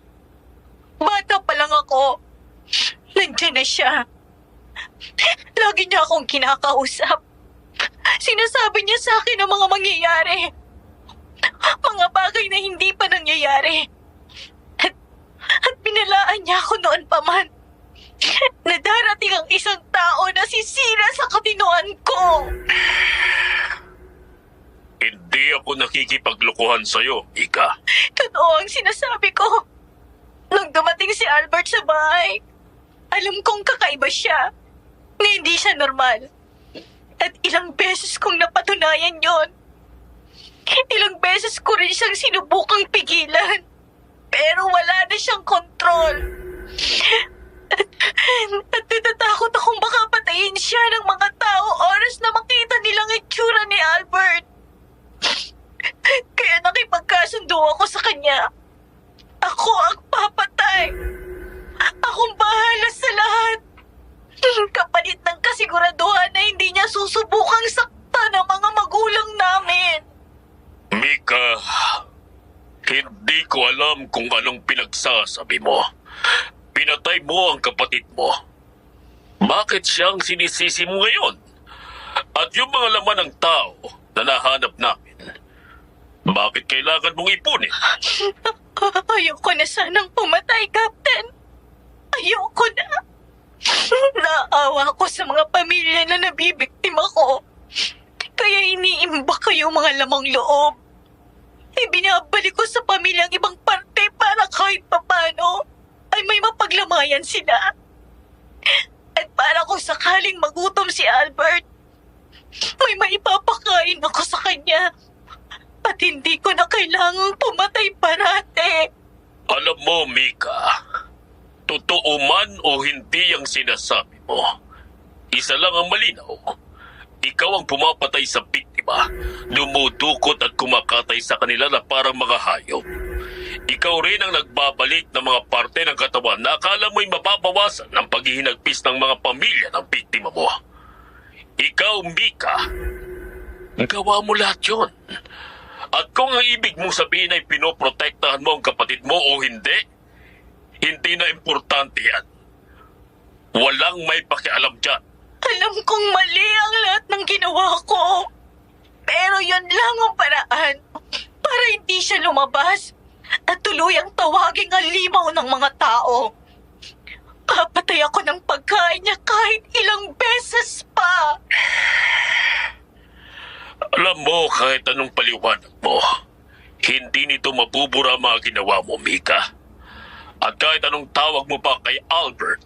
Speaker 6: Bata pa lang ako. Nandiyan na siya. Lagi niya akong kinakausap. Sinasabi niya sa akin ang mga mangyayari. Mga bagay na hindi pa nangyayari. At binalaan niya ako noon pa man na darating ang isang tao na sisira sa katinoan ko.
Speaker 10: Hindi ako nakikipaglokohan sa'yo, Ika.
Speaker 6: Totoo ang sinasabi ko. Nung dumating si Albert sa bahay, alam kong kakaiba siya, na hindi siya normal. At ilang beses kong napatunayan yon. Ilang beses ko rin siyang sinubukang pigilan. Pero wala na siyang kontrol. At natatakot akong baka papatayin siya ng mga tao oras na makita nilang itsura ni Albert. Kaya nakipagkasundo ako sa kanya. Ako ang papatay. Akong bahala sa lahat. Kapalit ng kasiguraduhan na hindi niya susubukang saktan ang mga magulang namin.
Speaker 10: Mika, hindi ko alam kung anong pinagsasabi mo. Pinatay mo ang kapatid mo. Bakit siyang sinisisi mo ngayon? At yung mga laman ng tao na nahanap namin, bakit kailangan mong ipunin?
Speaker 6: Ayoko na sanang pumatay, Captain. Ayoko na. Naawa ko sa mga pamilya na nabibiktima ko. Kaya iniimba ko yung mga lamang loob. Ibinabalik ko sa pamilyang ibang parte para kahit papano ay may mapaglamayan sila. At para kung sakaling magutom si Albert, may maipapakain ako sa kanya. At hindi ko na kailangang pumatay parate.
Speaker 10: Alam mo, Mika, totoo man o hindi ang sinasabi mo, isa lang ang malinaw. Ikaw ang pumapatay sa biktima, dumudukot at kumakatay sa kanila na parang mga hayop. Ikaw rin ang nagbabalik ng mga parte ng katawan na akala mo'y mababawasan ng paghihinagpis ng mga pamilya ng biktima mo. Ikaw, Mika, gawa mo lahat yun. At kung ang ibig mong sabihin ay pinoprotektahan mo ang kapatid mo o hindi, hindi na importante yan. Walang may pakialam dyan.
Speaker 6: Alam kong mali ang lahat ng ginawa ko. Pero yun lang ang paraan para hindi siya lumabas at tuluyang tawaging halimaw ng mga tao. Papatay ako ng pagkain niya kahit ilang beses pa.
Speaker 10: Alam mo, kahit anong paliwanag mo, hindi nito mabubura ang mga ginawa mo, Mika. At kahit anong tawag mo pa kay Albert,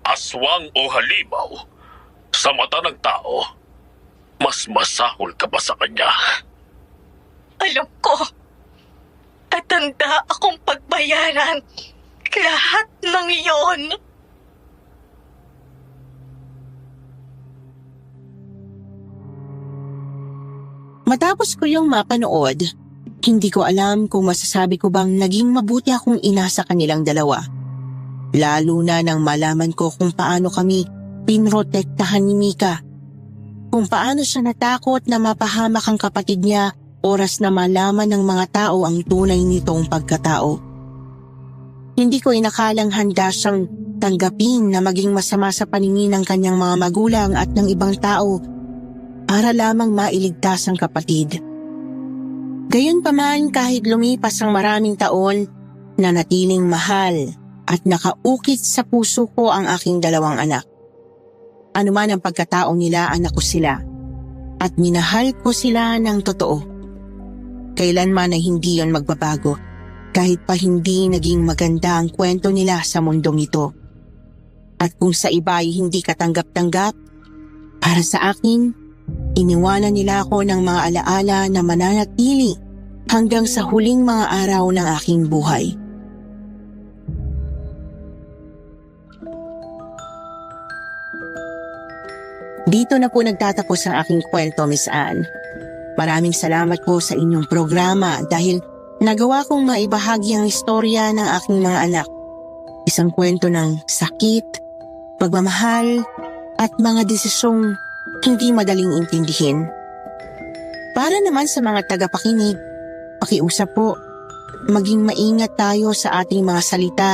Speaker 10: aswang o halimaw, sa mata ng tao, mas masahol ka ba sa kanya?
Speaker 6: Alam ko. At handa akong pagbayaran lahat ng iyon.
Speaker 5: Matapos ko yung mapanood, hindi ko alam kung masasabi ko bang naging mabuti akong ina sa kanilang dalawa. Lalo na nang malaman ko kung paano kami pinrotektahan ni Mika. Kung paano siya natakot na mapahamak ang kapatid niya oras na malaman ng mga tao ang tunay nitong pagkatao. Hindi ko inakalang handa siyang tanggapin na maging masama sa paningin ng kanyang mga magulang at ng ibang tao para lamang mailigtas ang kapatid. Gayunpaman, kahit lumipas ang maraming taon, nanatiling mahal at nakaukit sa puso ko ang aking dalawang anak. Ano man ang pagkatao nila, anak ko sila. At minahal ko sila ng totoo. Kailanman ay hindi yon magbabago, kahit pa hindi naging maganda ang kwento nila sa mundong ito. At kung sa iba ay hindi katanggap-tanggap, para sa akin, iniwanan nila ako ng mga alaala na mananatili hanggang sa huling mga araw ng aking buhay. Dito na po nagtatapos ang aking kwento, Miss Anne. Maraming salamat po sa inyong programa dahil nagawa kong maibahagi ang istorya ng aking mga anak. Isang kwento ng sakit, pagmamahal, at mga desisyong hindi madaling intindihin. Para naman sa mga tagapakinig, pakiusap po, maging maingat tayo sa ating mga salita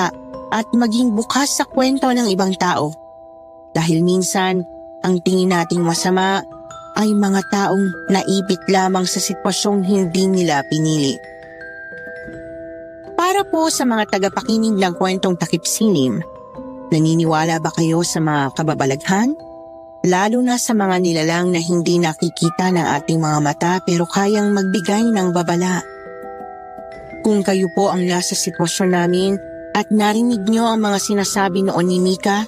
Speaker 5: at maging bukas sa kwento ng ibang tao. Dahil minsan, ang tingin nating masama ay mga taong naipit lamang sa sitwasyong hindi nila pinili. Para po sa mga tagapakinig ng kwentong takip silim, naniniwala ba kayo sa mga kababalaghan? Lalo na sa mga nilalang na hindi nakikita ng ating mga mata pero kayang magbigay ng babala. Kung kayo po ang nasa sitwasyon namin at narinig nyo ang mga sinasabi noon ni Mika,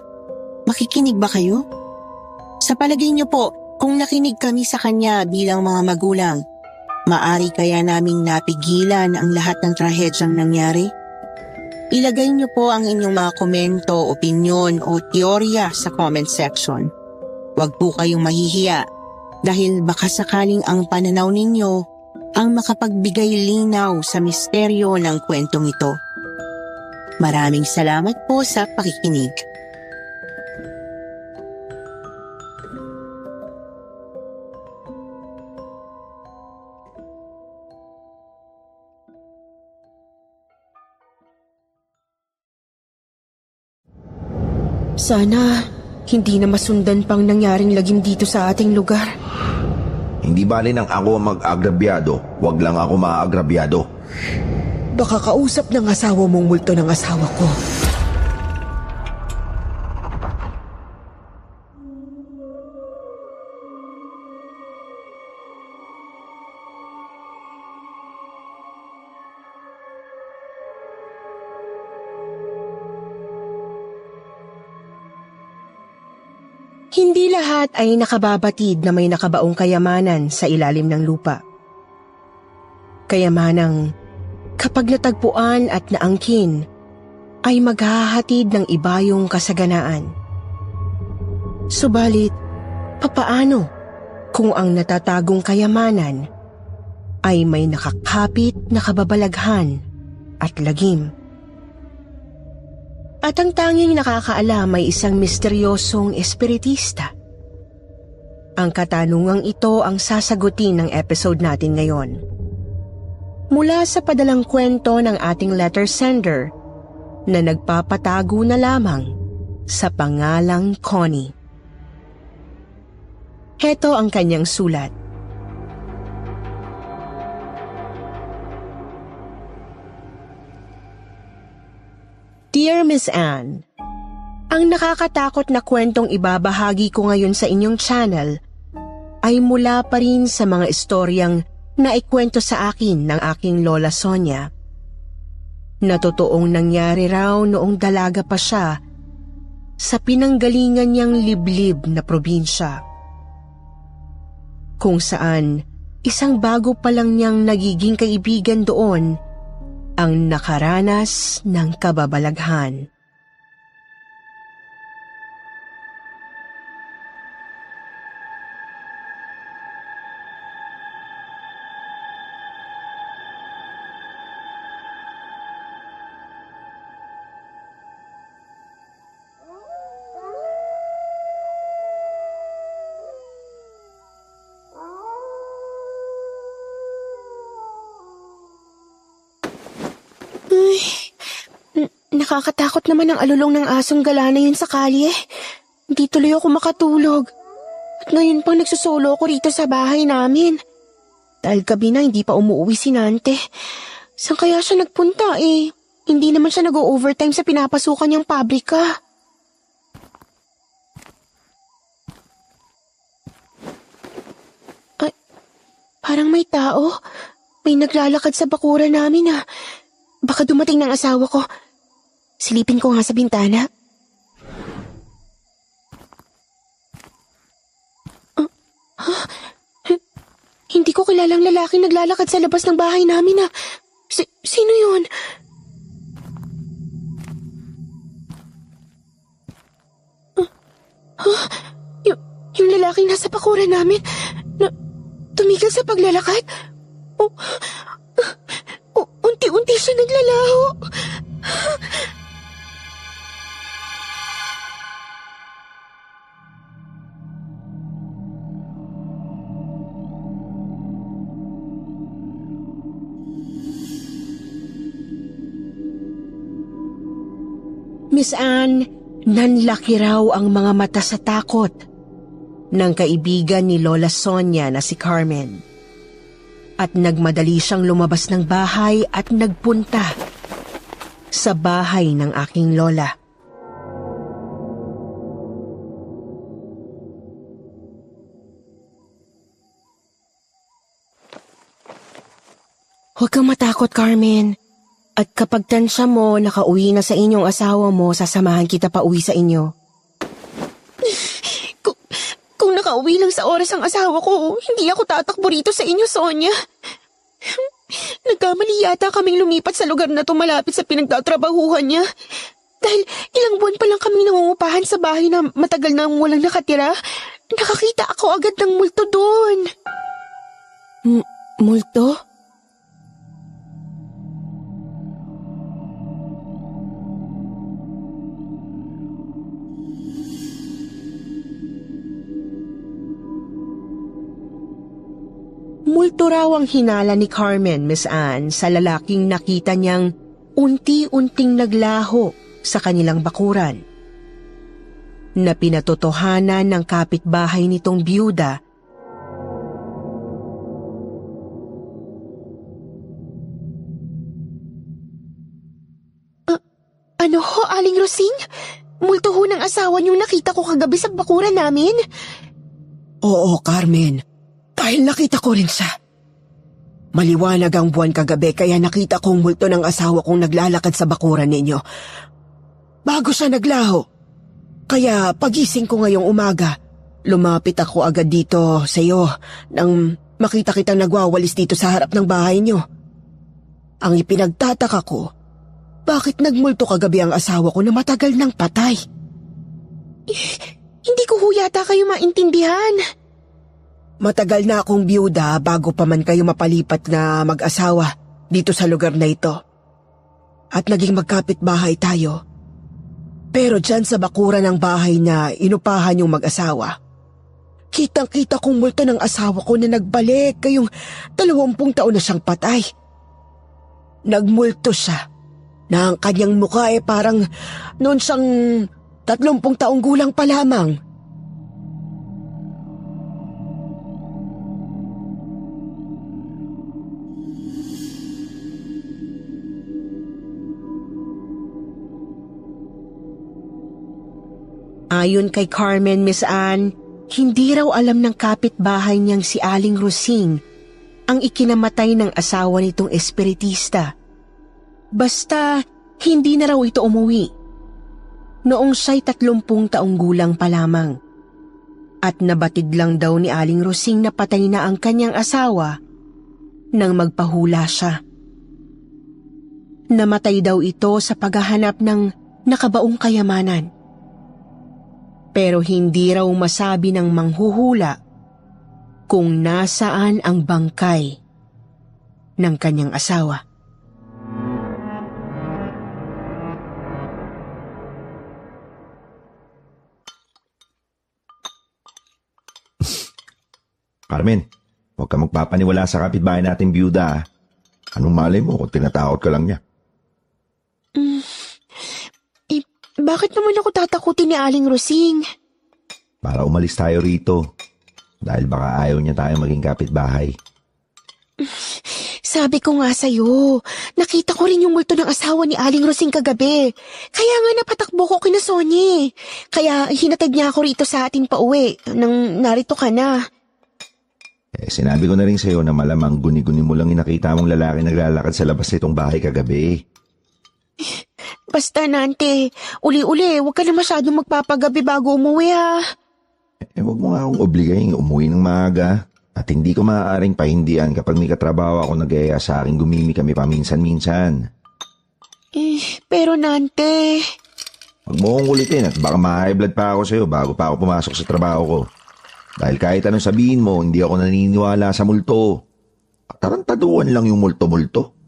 Speaker 5: makikinig ba kayo? Sa palagay nyo po, kung nakinig kami sa kanya bilang mga magulang, maari kaya naming napigilan ang lahat ng trahedyang nangyari? Ilagay nyo po ang inyong mga komento, opinyon o teorya sa comment section. Huwag po kayong mahihiya dahil baka sakaling ang pananaw ninyo ang makapagbigay linaw sa misteryo ng kwentong ito. Maraming salamat po sa pakikinig.
Speaker 12: Sana hindi na masundan pang nangyaring lagim dito sa ating lugar.
Speaker 13: Hindi bali nang ako ang mag-agrabyado, wag lang ako maagrabyado.
Speaker 12: Baka kausap ng asawa mong multo ng asawa ko. Hindi lahat ay nakababatid na may nakabaong kayamanan sa ilalim ng lupa. Kayamanang kapag natagpuan at naangkin, ay maghahatid ng ibayong kasaganaan. Subalit, papaano kung ang natatagong kayamanan ay may nakakapit na kababalaghan at lagim? At ang tanging nakakaalam ay isang misteryosong espiritista. Ang katanungang ito ang sasagutin ng episode natin ngayon. Mula sa padalang kwento ng ating letter sender na nagpapatago na lamang sa pangalang Connie. Heto ang kanyang sulat. Dear Miss Anne, ang nakakatakot na kwentong ibabahagi ko ngayon sa inyong channel ay mula pa rin sa mga istoryang naikwento sa akin ng aking Lola Sonia, na totoong nangyari raw noong dalaga pa siya sa pinanggalingan niyang liblib na probinsya, kung saan isang bago pa lang niyang nagiging kaibigan doon ang nakaranas ng kababalaghan. Nakakatakot naman ang alulong ng asong gala na yun sa kalye. Hindi tuloy ako makatulog. At ngayon pang nagsusolo ako rito sa bahay namin. Dahil gabi na hindi pa umuwi si Nante. Saan kaya siya nagpunta eh? Hindi naman siya nag-overtime sa pinapasukan niyang pabrika. Ay, parang may tao. May naglalakad sa bakuran namin ah. Baka dumating ng asawa ko. Silipin ko nga sa bintana. Hindi ko kilalang lalaking naglalakad sa labas ng bahay namin ah. Sino yun? Yung lalaking nasa bakuran namin na tumigil sa paglalakad. Unti-unti siya naglalaho. Miss Anne, nanlaki raw ang mga mata sa takot ng kaibigan ni Lola Sonia na si Carmen. At nagmadali siyang lumabas ng bahay at nagpunta sa bahay ng aking lola. Huwag kang matakot, Carmen. At kapag tansya mo, nakauwi na sa inyong asawa mo, sasamahan kita pa uwi sa inyo. Kung nakauwi lang sa oras ang asawa ko, hindi ako tatakbo rito sa inyo, Sonia. Nagkamali yata kaming lumipat sa lugar na malapit sa pinagtatrabahuhan niya. Dahil ilang buwan pa lang kaming nangungupahan sa bahay na matagal na walang nakatira. Nakakita ako agad ng multo doon. Multo? Multo raw ang hinala ni Carmen, Miss Anne, sa lalaking nakita niyang unti-unting naglaho sa kanilang bakuran. Na pinatotohanan ng kapitbahay nitong biyuda ano ho, Aling Rosing? Multo ho ng asawa niyong nakita ko kagabi sa bakuran namin?
Speaker 14: Oo, Carmen. Dahil nakita ko rin siya. Maliwanag ang buwan kagabi kaya nakita kong multo ng asawa kong naglalakad sa bakuran ninyo. Bago siya naglaho. Kaya pagising ko ngayong umaga, lumapit ako agad dito sa iyo nang makita kitang nagwawalis dito sa harap ng bahay niyo. Ang ipinagtataka ko, bakit nagmulto kagabi ang asawa ko na matagal nang patay?
Speaker 12: Hindi ko ho yata kayo maintindihan.
Speaker 14: Matagal na akong biyuda bago pa man kayo mapalipat na mag-asawa dito sa lugar na ito. At naging magkapit-bahay tayo. Pero dyan sa bakuran ng bahay na inupahan yung mag-asawa, kitang-kita kong multo ng asawa ko na nagbalik kayong 20 taon na siyang patay. Nagmulto siya na ang kanyang mukha parang noon siyang 30 taong gulang pa lamang.
Speaker 12: Ayon kay Carmen, Miss Anne, hindi raw alam ng kapitbahay niyang si Aling Rosing ang ikinamatay ng asawa nitong espiritista. Basta, hindi na raw ito umuwi. Noong siya'y 30 taong gulang pa lamang. At nabatid lang daw ni Aling Rosing na patay na ang kanyang asawa nang magpahula siya. Namatay daw ito sa paghahanap ng nakabaong kayamanan. Pero hindi raw masabi ng manghuhula kung nasaan ang bangkay ng kanyang asawa.
Speaker 13: Carmen, huwag ka magpapaniwala sa kapitbahay nating biyuda. Anong malay mo kung tinatakot ka lang niya?
Speaker 12: Bakit naman ako tatakutin ni Aling Rosing?
Speaker 13: Para umalis tayo rito. Dahil baka ayaw niya tayo maging kapitbahay.
Speaker 12: Sabi ko nga sa'yo, nakita ko rin yung multo ng asawa ni Aling Rosing kagabi. Kaya nga napatakbo ko kina Sonny. Kaya hinatag niya ako rito sa atin pa uwi nang narito ka na.
Speaker 13: Sinabi ko na rin sa'yo na malamang guni-guni mo lang inakita mong lalaki naglalakad sa labas nitong bahay kagabi.
Speaker 12: Basta Nante, uli-uli, huwag ka na masyadong magpapagabi bago umuwi ha.
Speaker 13: Huwag mo nga akong obligahin umuwi ng maaga at hindi ko maaaring pahindian kapag may katrabaho ako nag-aya sa akin gumimi kami paminsan-minsan.
Speaker 12: Pero Nante...
Speaker 13: Huwag mo akong ulitin at baka ma-high blood pa ako sa'yo bago pa ako pumasok sa trabaho ko. Dahil kahit anong sabihin mo, hindi ako naniniwala sa multo. Tarantaduan lang yung multo-multo.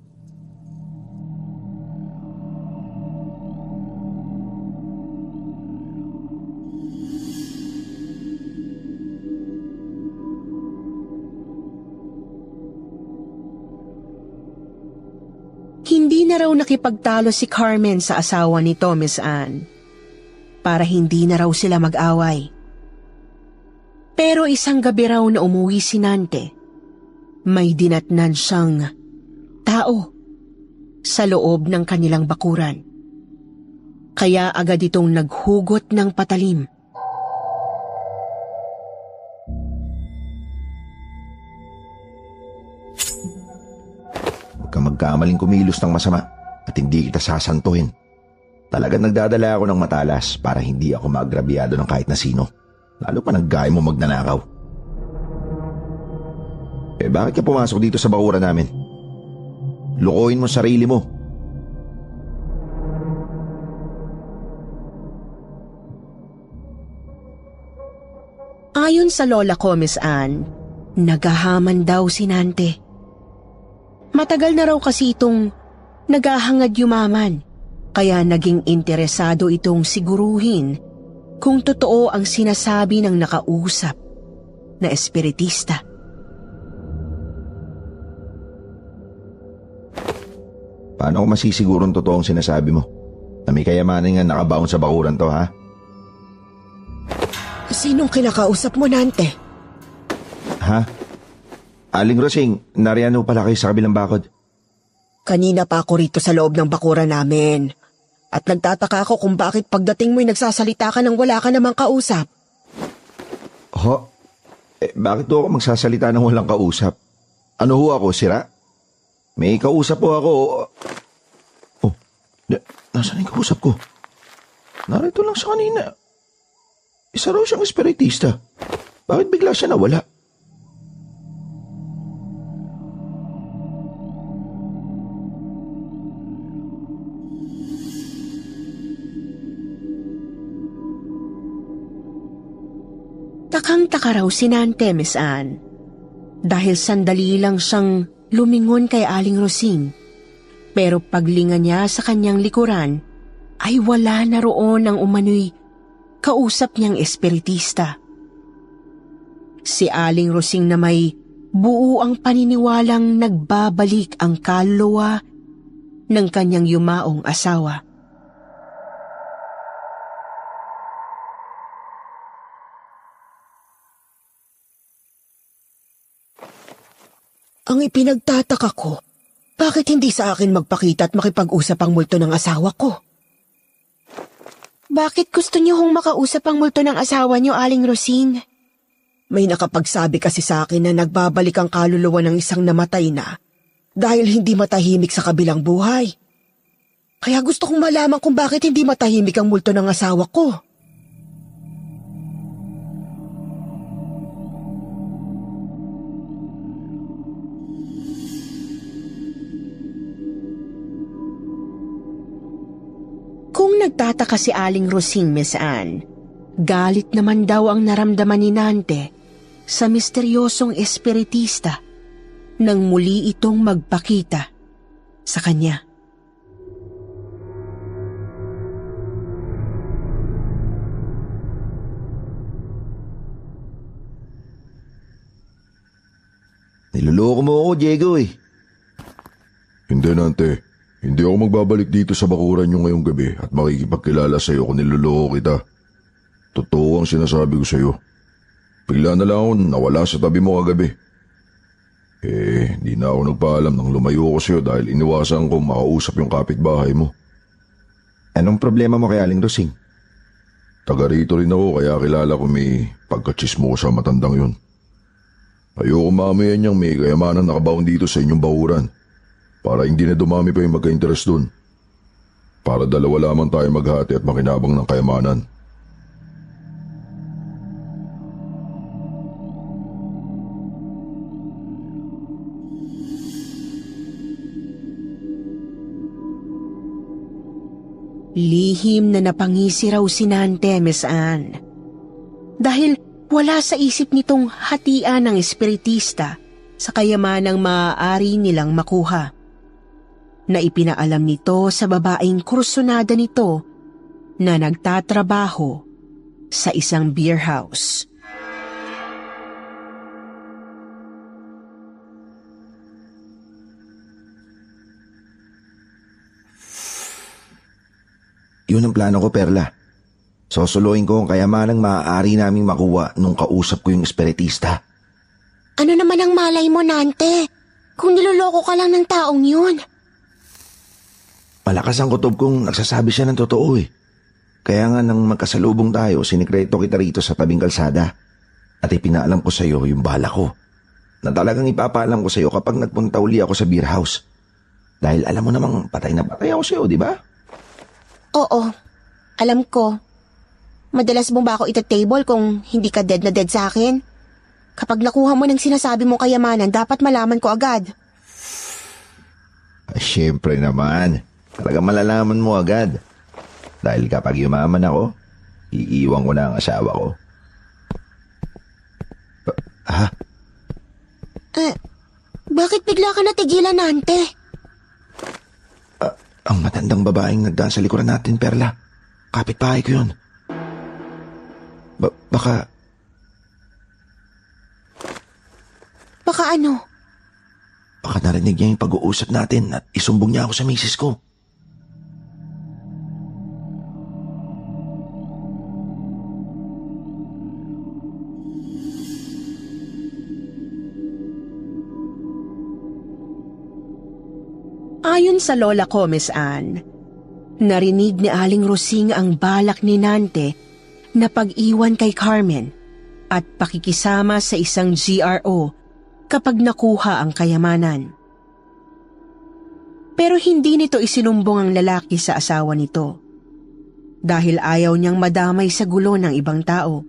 Speaker 12: Hindi na raw nakipagtalo si Carmen sa asawa nito, Miss Anne. Para hindi na raw sila mag-away. Pero isang gabi raw na umuwi si Nante, may dinatnan siyang tao sa loob ng kanilang bakuran. Kaya agad itong naghugot ng patalim.
Speaker 13: Huwag kang magkamaling kumilos ng masama at hindi kita sasantuhin. Talagang nagdadala ako ng matalas para hindi ako maagrabyado ng kahit na sino. Lalo pa naggaya mo magnanakaw. Bakit ka pumasok dito sa bakuran namin? Lukuhin mo sarili mo.
Speaker 12: Ayon sa lola ko, Miss Anne, nagahaman daw si Nante. Matagal na raw kasi itong naghahangad yumaman, kaya naging interesado itong siguruhin kung totoo ang sinasabi ng nakausap na espiritista.
Speaker 13: Paano ko masisigurong totoong sinasabi mo? Na may kayamanan nga nakabaon sa bakuran to, ha?
Speaker 14: Sinong kinakausap mo, Nante?
Speaker 13: Ha? Aling Rosing, nariyan mo pala kayo sa kabilang bakod.
Speaker 14: Kanina pa ako rito sa loob ng bakuran namin. At nagtataka ako kung bakit pagdating mo'y nagsasalita ka nang wala ka namang kausap.
Speaker 13: Ho? Bakit ho ako magsasalita ng walang kausap? Ano ho ako, sira? May kausap po ako. Oh, nasaan yung kausap ko? Narito lang sa kanina. Isa raw siyang espiritista. Bakit bigla siya nawala?
Speaker 12: Takang-taka raw si Nante, Miss Anne. Dahil sandali lang siyang lumingon kay Aling Rosing. Pero paglinga niya sa kanyang likuran, ay wala na roon ang umano'y kausap niyang espiritista. Si Aling Rosing na may buo ang paniniwalang nagbabalik ang kaluluwa ng kanyang yumaong asawa.
Speaker 14: Ang ipinagtataka ko, bakit hindi sa akin magpakita at makipag-usap ang multo ng asawa ko?
Speaker 12: Bakit gusto niyo hong makausap ang multo ng asawa niyo, Aling Rosing?
Speaker 14: May nakapagsabi kasi sa akin na nagbabalik ang kaluluwa ng isang namatay na dahil hindi matahimik sa kabilang buhay. Kaya gusto kong malaman kung bakit hindi matahimik ang multo ng asawa ko.
Speaker 12: Kung nagtataka si Aling Rosing, Miss Anne, galit naman daw ang naramdaman ni Nante sa misteryosong espiritista nang muli itong magpakita sa kanya.
Speaker 13: Niloloko mo ako, Diego eh.
Speaker 15: Hindi, Nante. Hindi ako magbabalik dito sa bakuran nyo ngayong gabi at makikipagkilala sa iyo kung niloloko kita. Totoo ang sinasabi ko sa iyo. Bigla na lang ako nawala sa tabi mo kagabi. Di na ako nagpaalam nang lumayo ko sa iyo dahil iniwasan ko makausap yung kapitbahay mo.
Speaker 13: Anong problema mo kay Aling Rosing?
Speaker 15: Taga rito rin ako kaya kilala ko may pagkatsismo ko sa matandang yun. Ayoko mamaya niyang may kayamanan nakabaon dito sa inyong bakuran. Para hindi na dumami pa yung magka-interest dun. Para dalawa lamang tayo maghati at makinabang ng kayamanan.
Speaker 12: Lihim na napangisi raw si Nante, Miss Anne. Dahil wala sa isip nitong hatian ng espiritista sa kayamanang maaari nilang makuha. Na ipinaalam nito sa babaeng kursunada nito na nagtatrabaho sa isang beer house.
Speaker 13: Yun ang plano ko, Perla. Sosoloyin ko ang kayamanang maaari naming makuha nung kausap ko yung espiritista.
Speaker 9: Ano naman ang malay mo, Nante? Kung niloloko ka lang ng taong yun.
Speaker 13: Malakas ang kutob kong nagsasabi siya ng totoo eh. Kaya nga nang magkasalubong tayo, sinikreto kita rito sa tabing kalsada. At ipinaalam ko sa iyo yung bala ko. Na talagang ipapaalam ko sa iyo kapag nagpunta uli ako sa beer house. Dahil alam mo namang patay na patay ako sa iyo, di ba?
Speaker 9: Oo, alam ko. Madalas mo ba ako ita-table kung hindi ka dead na dead sa akin? Kapag nakuha mo ng sinasabi mong kayamanan, dapat malaman ko agad.
Speaker 13: Siyempre naman. Talaga malalaman mo agad. Dahil kapag yumaman ako, iiwan ko na ang asawa ko. Ha?
Speaker 12: Bakit bigla ka natigilan, Nante?
Speaker 13: Ang matandang babaeng nagdaan sa likuran natin, Perla. Kapitbahay ko yun. Baka
Speaker 12: ano?
Speaker 13: Baka narinig niya yung pag-uusap natin at isumbong niya ako sa misis ko.
Speaker 12: Ayon sa lola ko, Miss Anne, narinig ni Aling Rosing ang balak ni Nante na pag-iwan kay Carmen at pakikisama sa isang GRO kapag nakuha ang kayamanan. Pero hindi nito isinumbong ang lalaki sa asawa nito dahil ayaw niyang madamay sa gulo ng ibang tao.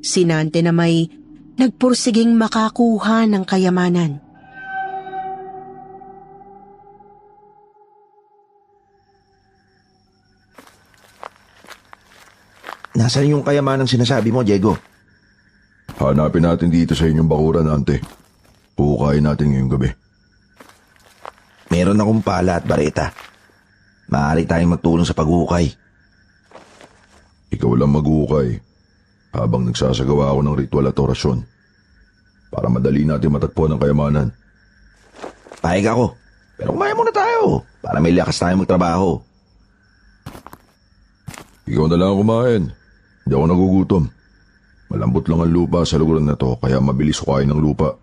Speaker 12: Si Nante na may nagpursiging makakuha ng kayamanan.
Speaker 13: Nasaan yung kayamanang sinasabi mo, Diego?
Speaker 15: Hanapin natin dito sa inyong bakuran, Ante. Huhukayin natin ngayong gabi.
Speaker 13: Meron akong pala at bareta. Maaari tayong magtulong sa paghuhukay.
Speaker 15: Ikaw lang maghuhukay habang nagsasagawa ako ng ritual at orasyon para madali natin matagpuan ang kayamanan.
Speaker 13: Pahig ako, pero kumain muna tayo para may lakas tayo magtrabaho.
Speaker 15: Ikaw na lang kumain. Hindi ako nagugutom. Malambot lang ang lupa sa lugar na to kaya mabilis hukayin ng lupa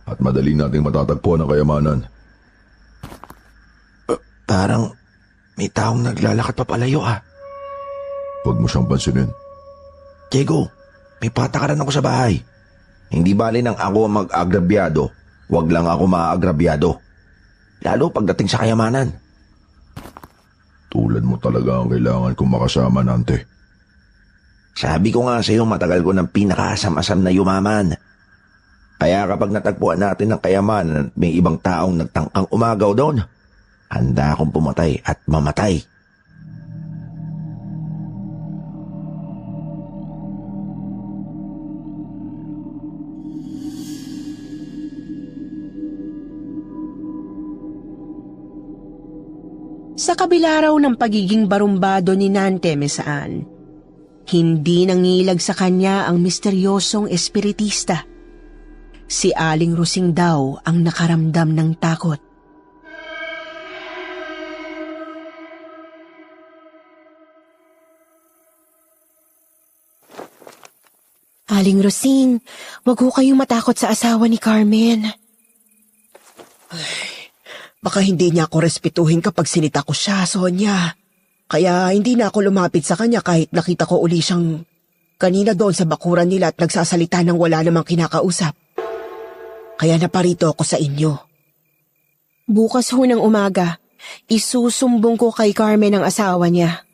Speaker 15: at madali nating matatagpuan ang kayamanan.
Speaker 13: Parang may taong naglalakad papalayo ah.
Speaker 15: Huwag mo siyang pansinin.
Speaker 13: Diego, may patakaran ako sa bahay. Hindi bali nang ako ang mag-agrabyado, huwag lang ako maagrabyado. Lalo pagdating sa kayamanan.
Speaker 15: Tulad mo talaga ang kailangan kong makasama, Nante.
Speaker 13: Sabi ko nga sa iyo, matagal ko ng pinakaasam-asam na yumaman. Kaya kapag natagpuan natin ang kayamanan at may ibang taong nagtangkang umagaw doon, handa akong pumatay at mamatay.
Speaker 12: Sa kabila raw ng pagiging barumbado ni Nante, Miss Anne, hindi nangilag sa kanya ang misteryosong espiritista. Si Aling Rosing daw ang nakaramdam ng takot.
Speaker 14: Aling Rosing, wag ho kayong matakot sa asawa ni Carmen.
Speaker 12: Baka hindi niya ako respetuhin kapag sinita ko siya, Sonia. Kaya hindi na ako lumapit sa kanya kahit nakita ko uli siyang kanina doon sa bakuran nila at nagsasalita ng wala namang kinakausap. Kaya naparito ako sa inyo.
Speaker 14: Bukas ho ng umaga, isusumbong ko kay Carmen ang asawa niya.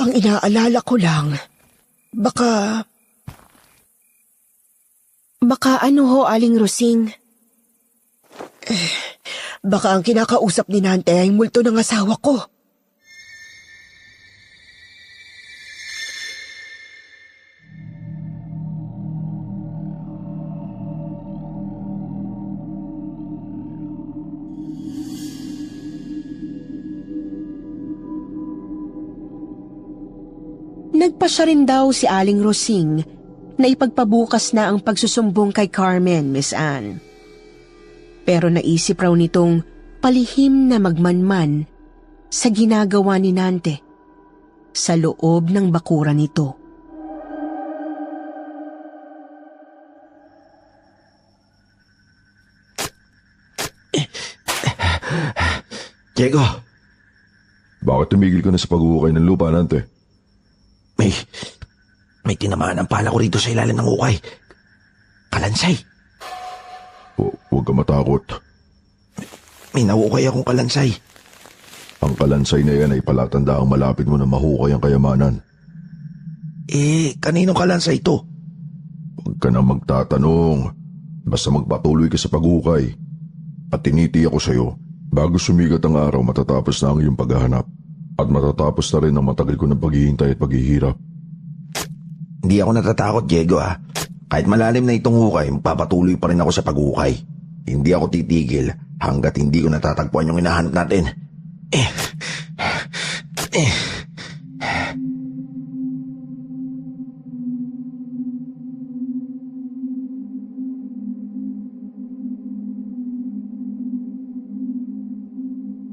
Speaker 12: Ang inaalala ko lang, baka
Speaker 14: ano ho, Aling Rosing?
Speaker 12: Baka ang kinakausap ni Nante ay multo ng asawa ko. Nagpasya rin daw si Aling Rosing na ipagpabukas na ang pagsusumbong kay Carmen, Miss Anne. Pero naisip raw nitong palihim na magmanman sa ginagawa ni Nante sa loob ng bakuran nito.
Speaker 13: Diego!
Speaker 15: Bakit tumigil ka na sa pag-uukay ng lupa, Nante?
Speaker 13: May tinamaan ang pala ko rito sa ilalim ng ukay. Kalansay.
Speaker 15: Huwag ka matakot.
Speaker 13: May naukay akong kalansay.
Speaker 15: Ang kalansay na yan ay palatandahang malapit mo na mahukay ang kayamanan.
Speaker 13: Kaninong kalansay ito?
Speaker 15: Huwag ka na magtatanong. Basta magpatuloy ka sa paghukay. At tinitiyak ko sa'yo, bago sumigat ang araw matatapos na ang iyong paghahanap. At matatapos na rin ang matagal ko ng paghihintay at paghihirap.
Speaker 13: Hindi ako natatakot, Diego ah. Kahit malalim na itong hukay, magpapatuloy pa rin ako sa paghukay. Hindi ako titigil hanggat hindi ko natatagpuan yung hinahanap natin.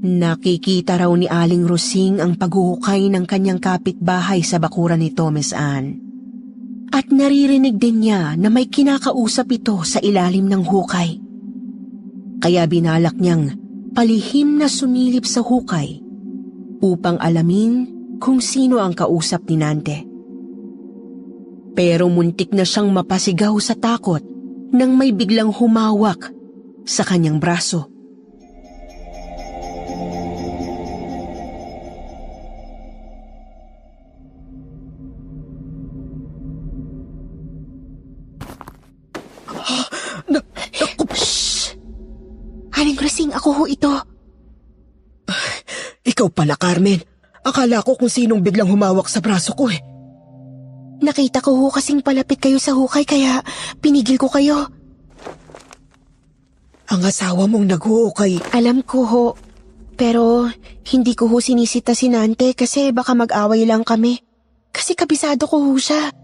Speaker 12: Nakikita raw ni Aling Rosing ang paghuhukay ng kanyang kapitbahay sa bakuran ni Thomas Ann. At naririnig din niya na may kinakausap ito sa ilalim ng hukay. Kaya binalak niyang palihim na sumilip sa hukay upang alamin kung sino ang kausap ni Nante. Pero muntik na siyang mapasigaw sa takot nang may biglang humawak sa kanyang braso.
Speaker 14: Shhh!
Speaker 12: Aling Rosing, ako ho ito.
Speaker 14: Ikaw pala, Carmen. Akala ko kung sinong biglang humawak sa braso ko eh.
Speaker 12: Nakita ko ho kasing palapit kayo sa hukay kaya pinigil ko kayo.
Speaker 14: Ang asawa mong naghuhukay.
Speaker 12: Alam ko ho, pero hindi ko ho sinisita si Nante kasi baka mag-away lang kami. Kasi kabisado ko ho siya.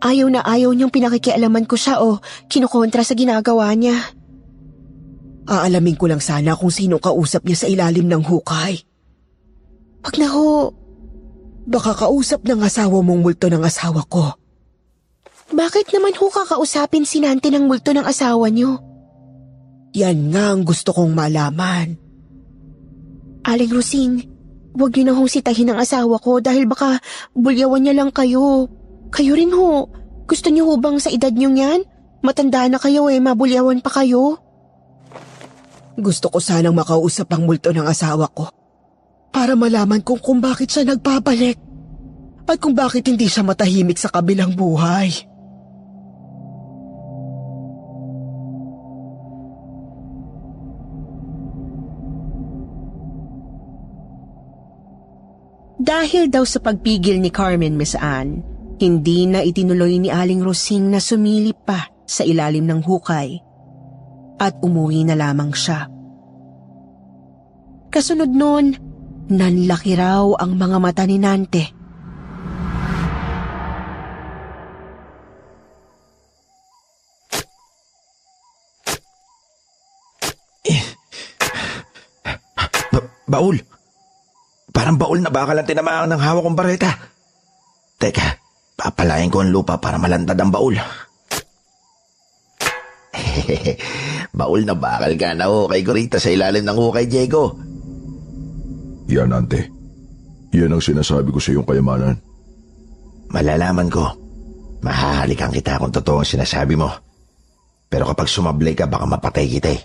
Speaker 12: Ayaw na ayaw niyong pinakikialaman ko siya o kinukontra sa ginagawa niya.
Speaker 14: Aalamin ko lang sana kung sino kausap niya sa ilalim ng hukay.
Speaker 12: Wag na ho.
Speaker 14: Baka kausap ng asawa mong multo ng asawa ko.
Speaker 12: Bakit naman ho kakausapin si Nante ng multo ng asawa niyo?
Speaker 14: Yan nga ang gusto kong malaman.
Speaker 12: Aling Rosing, wag niyo na hong sitahin ang asawa ko dahil baka bulyawan niya lang kayo. Kayo rin ho. Gusto niyo ho bang sa edad niyo yan? Matanda na kayo mabulyawan pa kayo.
Speaker 14: Gusto ko sanang makausap ang multo ng asawa ko para malaman kung bakit siya nagpabalik at kung bakit hindi siya matahimik sa kabilang buhay.
Speaker 12: Dahil daw sa pagpigil ni Carmen, Miss Anne, hindi na itinuloy ni Aling Rosing na sumilip pa sa ilalim ng hukay at umuwi na lamang siya. Kasunod nun, nanlaki raw ang mga mata ni Nante.
Speaker 13: Baul! Parang baul na bakal ang tinamaan ng hawak kong bareta. Teka, papalayan ko ang lupa para malantad ang baul. Baul na bakal ka na hukay ko rito sa ilalim ng hukay, Diego.
Speaker 15: Yan, Ante. Yan ang sinasabi ko sa iyong kayamanan.
Speaker 13: Malalaman ko. Mahahalikan kita kung totoo ang sinasabi mo. Pero kapag sumablay ka, baka mapatay kita eh.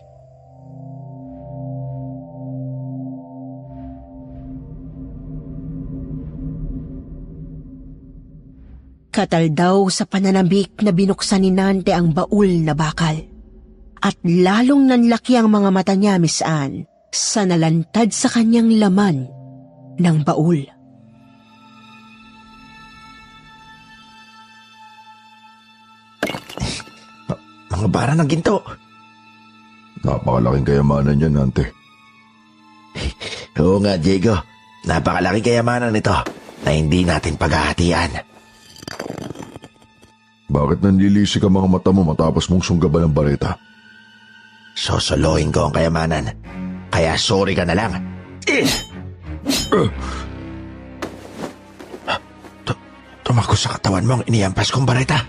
Speaker 12: Katal daw sa pananabik na binuksan ni Nante ang baul na bakal. At lalong nanlaki ang mga mata niya, Miss Anne, sa nalantad sa kanyang laman ng baul.
Speaker 13: Mga bara ng ginto.
Speaker 15: Napakalaking kayamanan yan, Ante.
Speaker 13: Oo nga, Diego. Napakalaking kayamanan nito na hindi natin paghahatian.
Speaker 15: Bakit nanlilisi ka mga mata mo matapos mong sunggaban ng bareta?
Speaker 13: Sosolohin ko ang kayamanan. Kaya sorry ka na lang. Tumakbo sa katawan mo ang iniyampas kong bareta.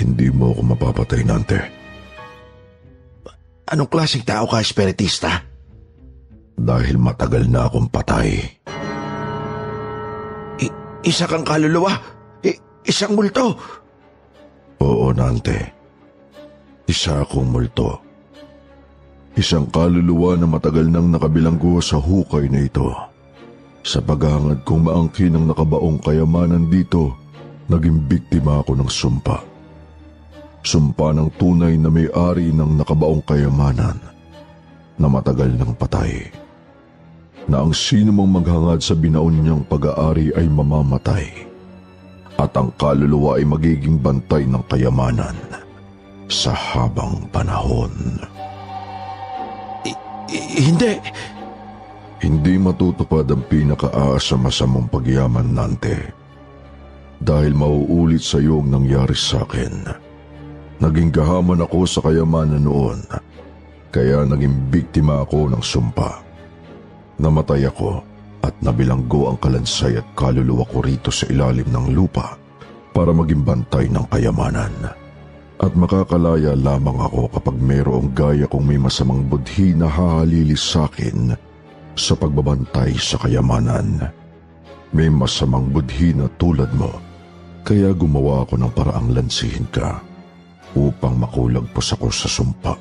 Speaker 15: Hindi mo ako mapapatay, Nante.
Speaker 13: Anong klaseng tao ka, espiritista?
Speaker 15: Dahil matagal na akong patay.
Speaker 13: Isa kang kaluluwa? Isang multo?
Speaker 15: Oo, Nante. Isa akong multo. Isang kaluluwa na matagal nang nakabilanggo sa hukay na ito. Sa paghahangad kong maangkin ang nakabaong kayamanan dito, naging biktima ako ng sumpa. Sumpa ng tunay na may-ari ng nakabaong kayamanan na matagal nang patay. Na ang sino mang maghangad sa binaon niyang pag-aari ay mamamatay. at ang kaluluwa ay magiging bantay ng kayamanan sa habang panahon.
Speaker 13: Hindi.
Speaker 15: Hindi matutupad ang pinaka-asa-masamang pagyaman, Nante. Dahil mauulit sa iyo ang nangyari sa akin. Naging gahaman ako sa kayamanan noon, kaya naging biktima ako ng sumpa. Namatay ako at nabilanggo ang kalansay at kaluluwa ko rito sa ilalim ng lupa para maging bantay ng kayamanan. At makakalaya lamang ako kapag mayroong gaya kong may masamang budhi na hahalili sa akin sa pagbabantay sa kayamanan. May masamang budhi na tulad mo, kaya gumawa ako ng paraang lansihin ka upang makulagpos ako sa sumpa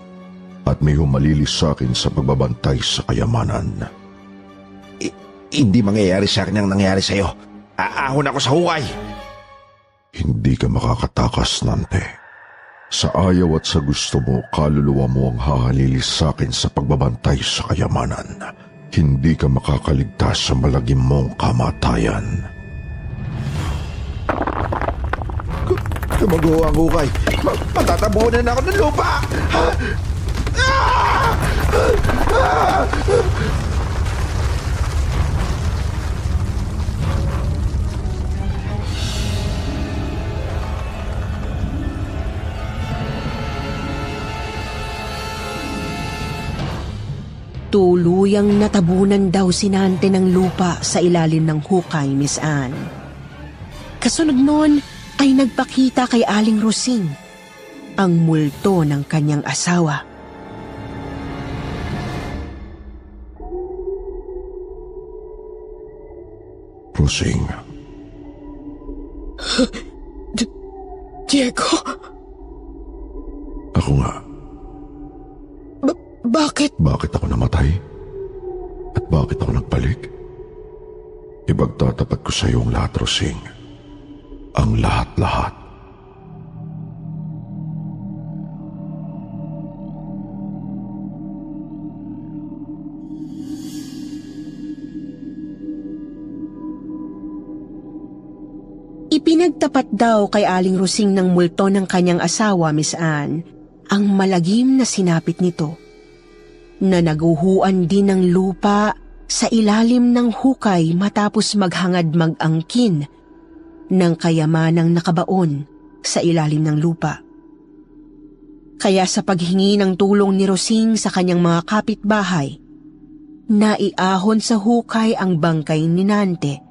Speaker 15: at may humalili sa akin sa pagbabantay sa kayamanan.
Speaker 13: Hindi mangyayari sa akin ang nangyari sa'yo. Aahon ako sa huway.
Speaker 15: Hindi ka makakatakas, Nante. Sa ayaw at sa gusto mo, kaluluwa mo ang hahalili sa akin sa pagbabantay sa kayamanan. Hindi ka makakaligtas sa malagim mong kamatayan.
Speaker 13: Tumago ang hukay. Patatabunan ako ng lupa.
Speaker 12: Tuluyang natabunan daw si Nante ng lupa sa ilalim ng hukay, Miss Anne. Kasunod noon ay nagpakita kay Aling Rosing ang multo ng kanyang asawa.
Speaker 15: Rosing.
Speaker 14: Diego?
Speaker 15: Ako nga.
Speaker 14: Bakit?
Speaker 15: Bakit ako namatay? At bakit ako nagbalik? Ipagtatapat ko sa iyo ang lahat, Rosing. Ang lahat-lahat.
Speaker 12: Ipinagtapat daw kay Aling Rosing ng multo ng kanyang asawa, Miss Anne, ang malagim na sinapit nito, na naguhuan din ng lupa sa ilalim ng hukay matapos maghangad mag-angkin ng kayamanang nakabaon sa ilalim ng lupa. Kaya sa paghingi ng tulong ni Rosing sa kanyang mga kapitbahay, naiahon sa hukay ang bangkay ni Nante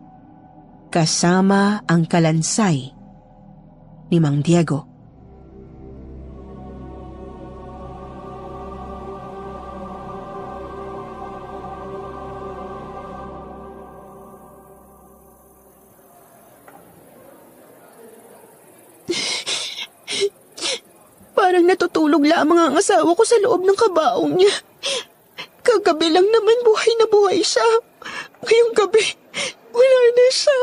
Speaker 12: kasama ang kalansay ni Mang Diego.
Speaker 14: Parang natutulog lamang ang asawa ko sa loob ng kabaong niya. Kagabi lang naman buhay na buhay siya. Ngayong gabi, wala na siya.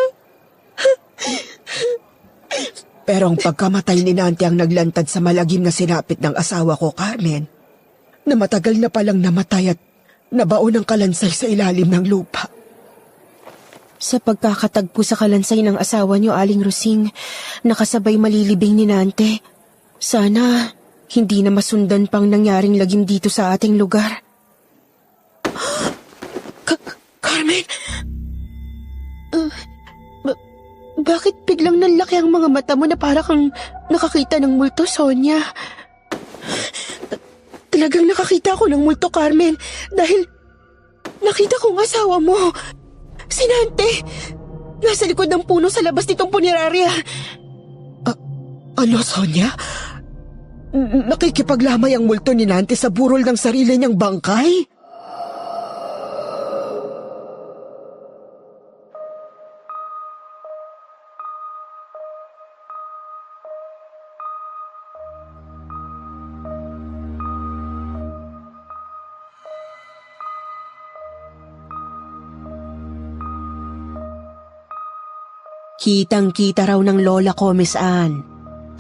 Speaker 14: Pero ang pagkamatay ni Nante ang naglantad sa malagim na sinapit ng asawa ko, Carmen, na matagal na palang namatay at nabaon ng kalansay sa ilalim ng lupa.
Speaker 12: Sa pagkakatagpo sa kalansay ng asawa niyo, Aling Rosing, nakasabay malilibing ni Nante. Sana hindi na masundan pang nangyaring lagim dito sa ating lugar.
Speaker 14: Carmen? Bakit biglang nanlaki ang mga mata mo na para kang nakakita ng multo, Sonia? Talagang nakakita ko ng multo, Carmen, dahil nakita ko ang asawa mo. Si Nante, nasa likod ng puno sa labas nitong punerarya. Ano, Sonia? Nakikipaglamay ang multo ni Nante sa burol ng sarili niyang bangkay?
Speaker 12: Kitang-kita raw ng lola ko, Miss Anne,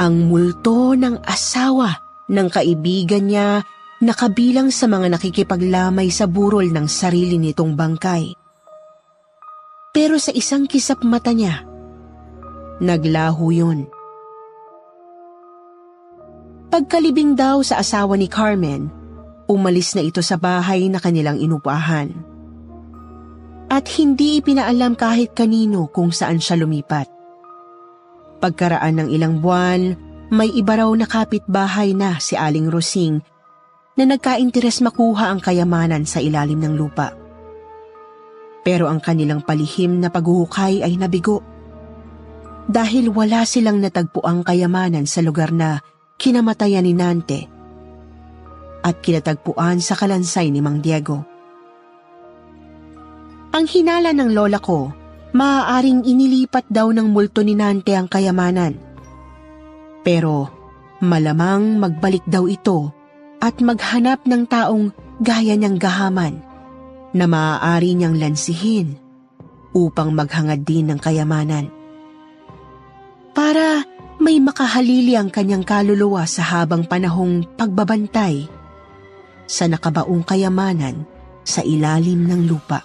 Speaker 12: ang multo ng asawa ng kaibigan niya na kabilang sa mga nakikipaglamay sa burol ng sarili nitong bangkay. Pero sa isang kisap mata niya, naglaho yun. Pagkalibing daw sa asawa ni Carmen, umalis na ito sa bahay na kanilang inupahan. At hindi ipinaalam kahit kanino kung saan siya lumipat. Pagkaraan ng ilang buwan, may iba raw na kapitbahay na si Aling Rosing na nagkainteres makuha ang kayamanan sa ilalim ng lupa. Pero ang kanilang palihim na paghuhukay ay nabigo. Dahil wala silang natagpuang kayamanan sa lugar na kinamatayan ni Nante at kinatagpuan sa kalansay ni Mang Diego. Ang hinala ng lola ko, maaaring inilipat daw ng multo ni Nante ang kayamanan. Pero malamang magbalik daw ito at maghanap ng taong gaya niyang gahaman na maaari niyang lansihin upang maghangad din ng kayamanan. Para may makahalili ang kanyang kaluluwa sa habang panahong pagbabantay sa nakabaong kayamanan sa ilalim ng lupa.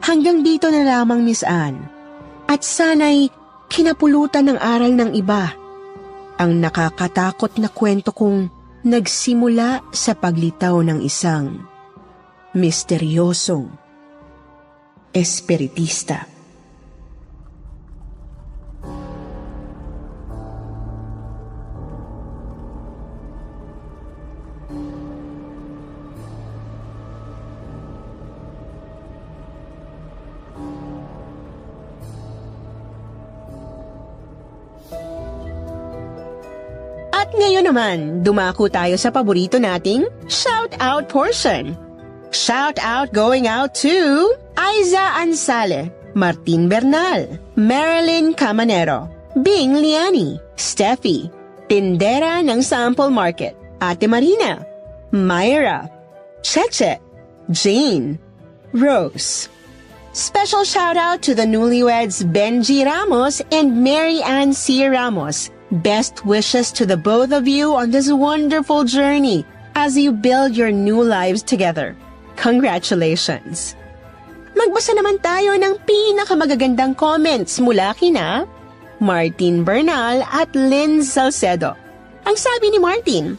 Speaker 12: Hanggang dito na lamang, Miss Anne, at sana'y kinapulutan ng aral ng iba ang nakakatakot na kwento kong nagsimula sa paglitaw ng isang misteryosong espiritista. Ngayon naman, dumako tayo sa paborito nating shout-out portion. Shout-out going out to Aiza Ansale, Martin Bernal, Marilyn Camanero, Bing Liani, Steffi, Tindera ng Sample Market, Ate Marina, Myra, Cheche, Jane, Rose. Special shout-out to the newlyweds Benji Ramos and Mary Ann C. Ramos. Best wishes to the both of you on this wonderful journey as you build your new lives together. Congratulations! Magbasa naman tayo ng pinakamagagandang comments mula kina Martin Bernal at Lynn Salcedo. Ang sabi ni Martin,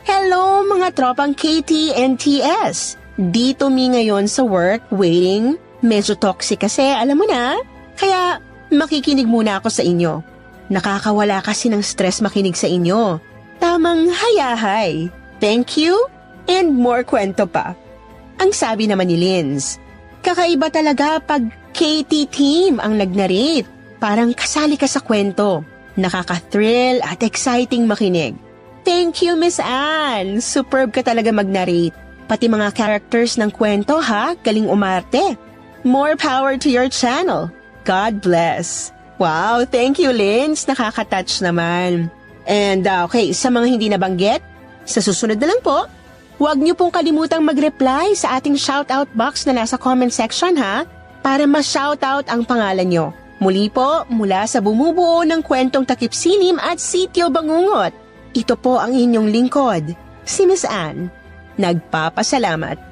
Speaker 12: "Hello mga tropang KT and TS. Dito mi ngayon sa work waiting. Medyo toxic kasi alam mo na. Kaya makikinig muna ako sa inyo. Nakakawala kasi ng stress makinig sa inyo. Tamang hayahay. Thank you and more kwento pa." Ang sabi naman ni Linz, "Kakaiba talaga pag KT team ang nag-narrate. Parang kasali ka sa kwento. Nakaka-thrill at exciting makinig. Thank you, Miss Anne. Superb ka talaga mag-narrate. Pati mga characters ng kwento ha, galing umarte. More power to your channel. God bless." Wow, thank you, Linz. Nakaka-touch naman. And okay, sa mga hindi nabanggit, sa susunod na lang po, huwag niyo pong kalimutang mag-reply sa ating shoutout box na nasa comment section ha, para ma-shoutout ang pangalan niyo. Muli po, mula sa bumubuo ng kwentong Takip Silim at Sitio Bangungot, ito po ang inyong lingkod, si Miss Anne. Nagpapasalamat.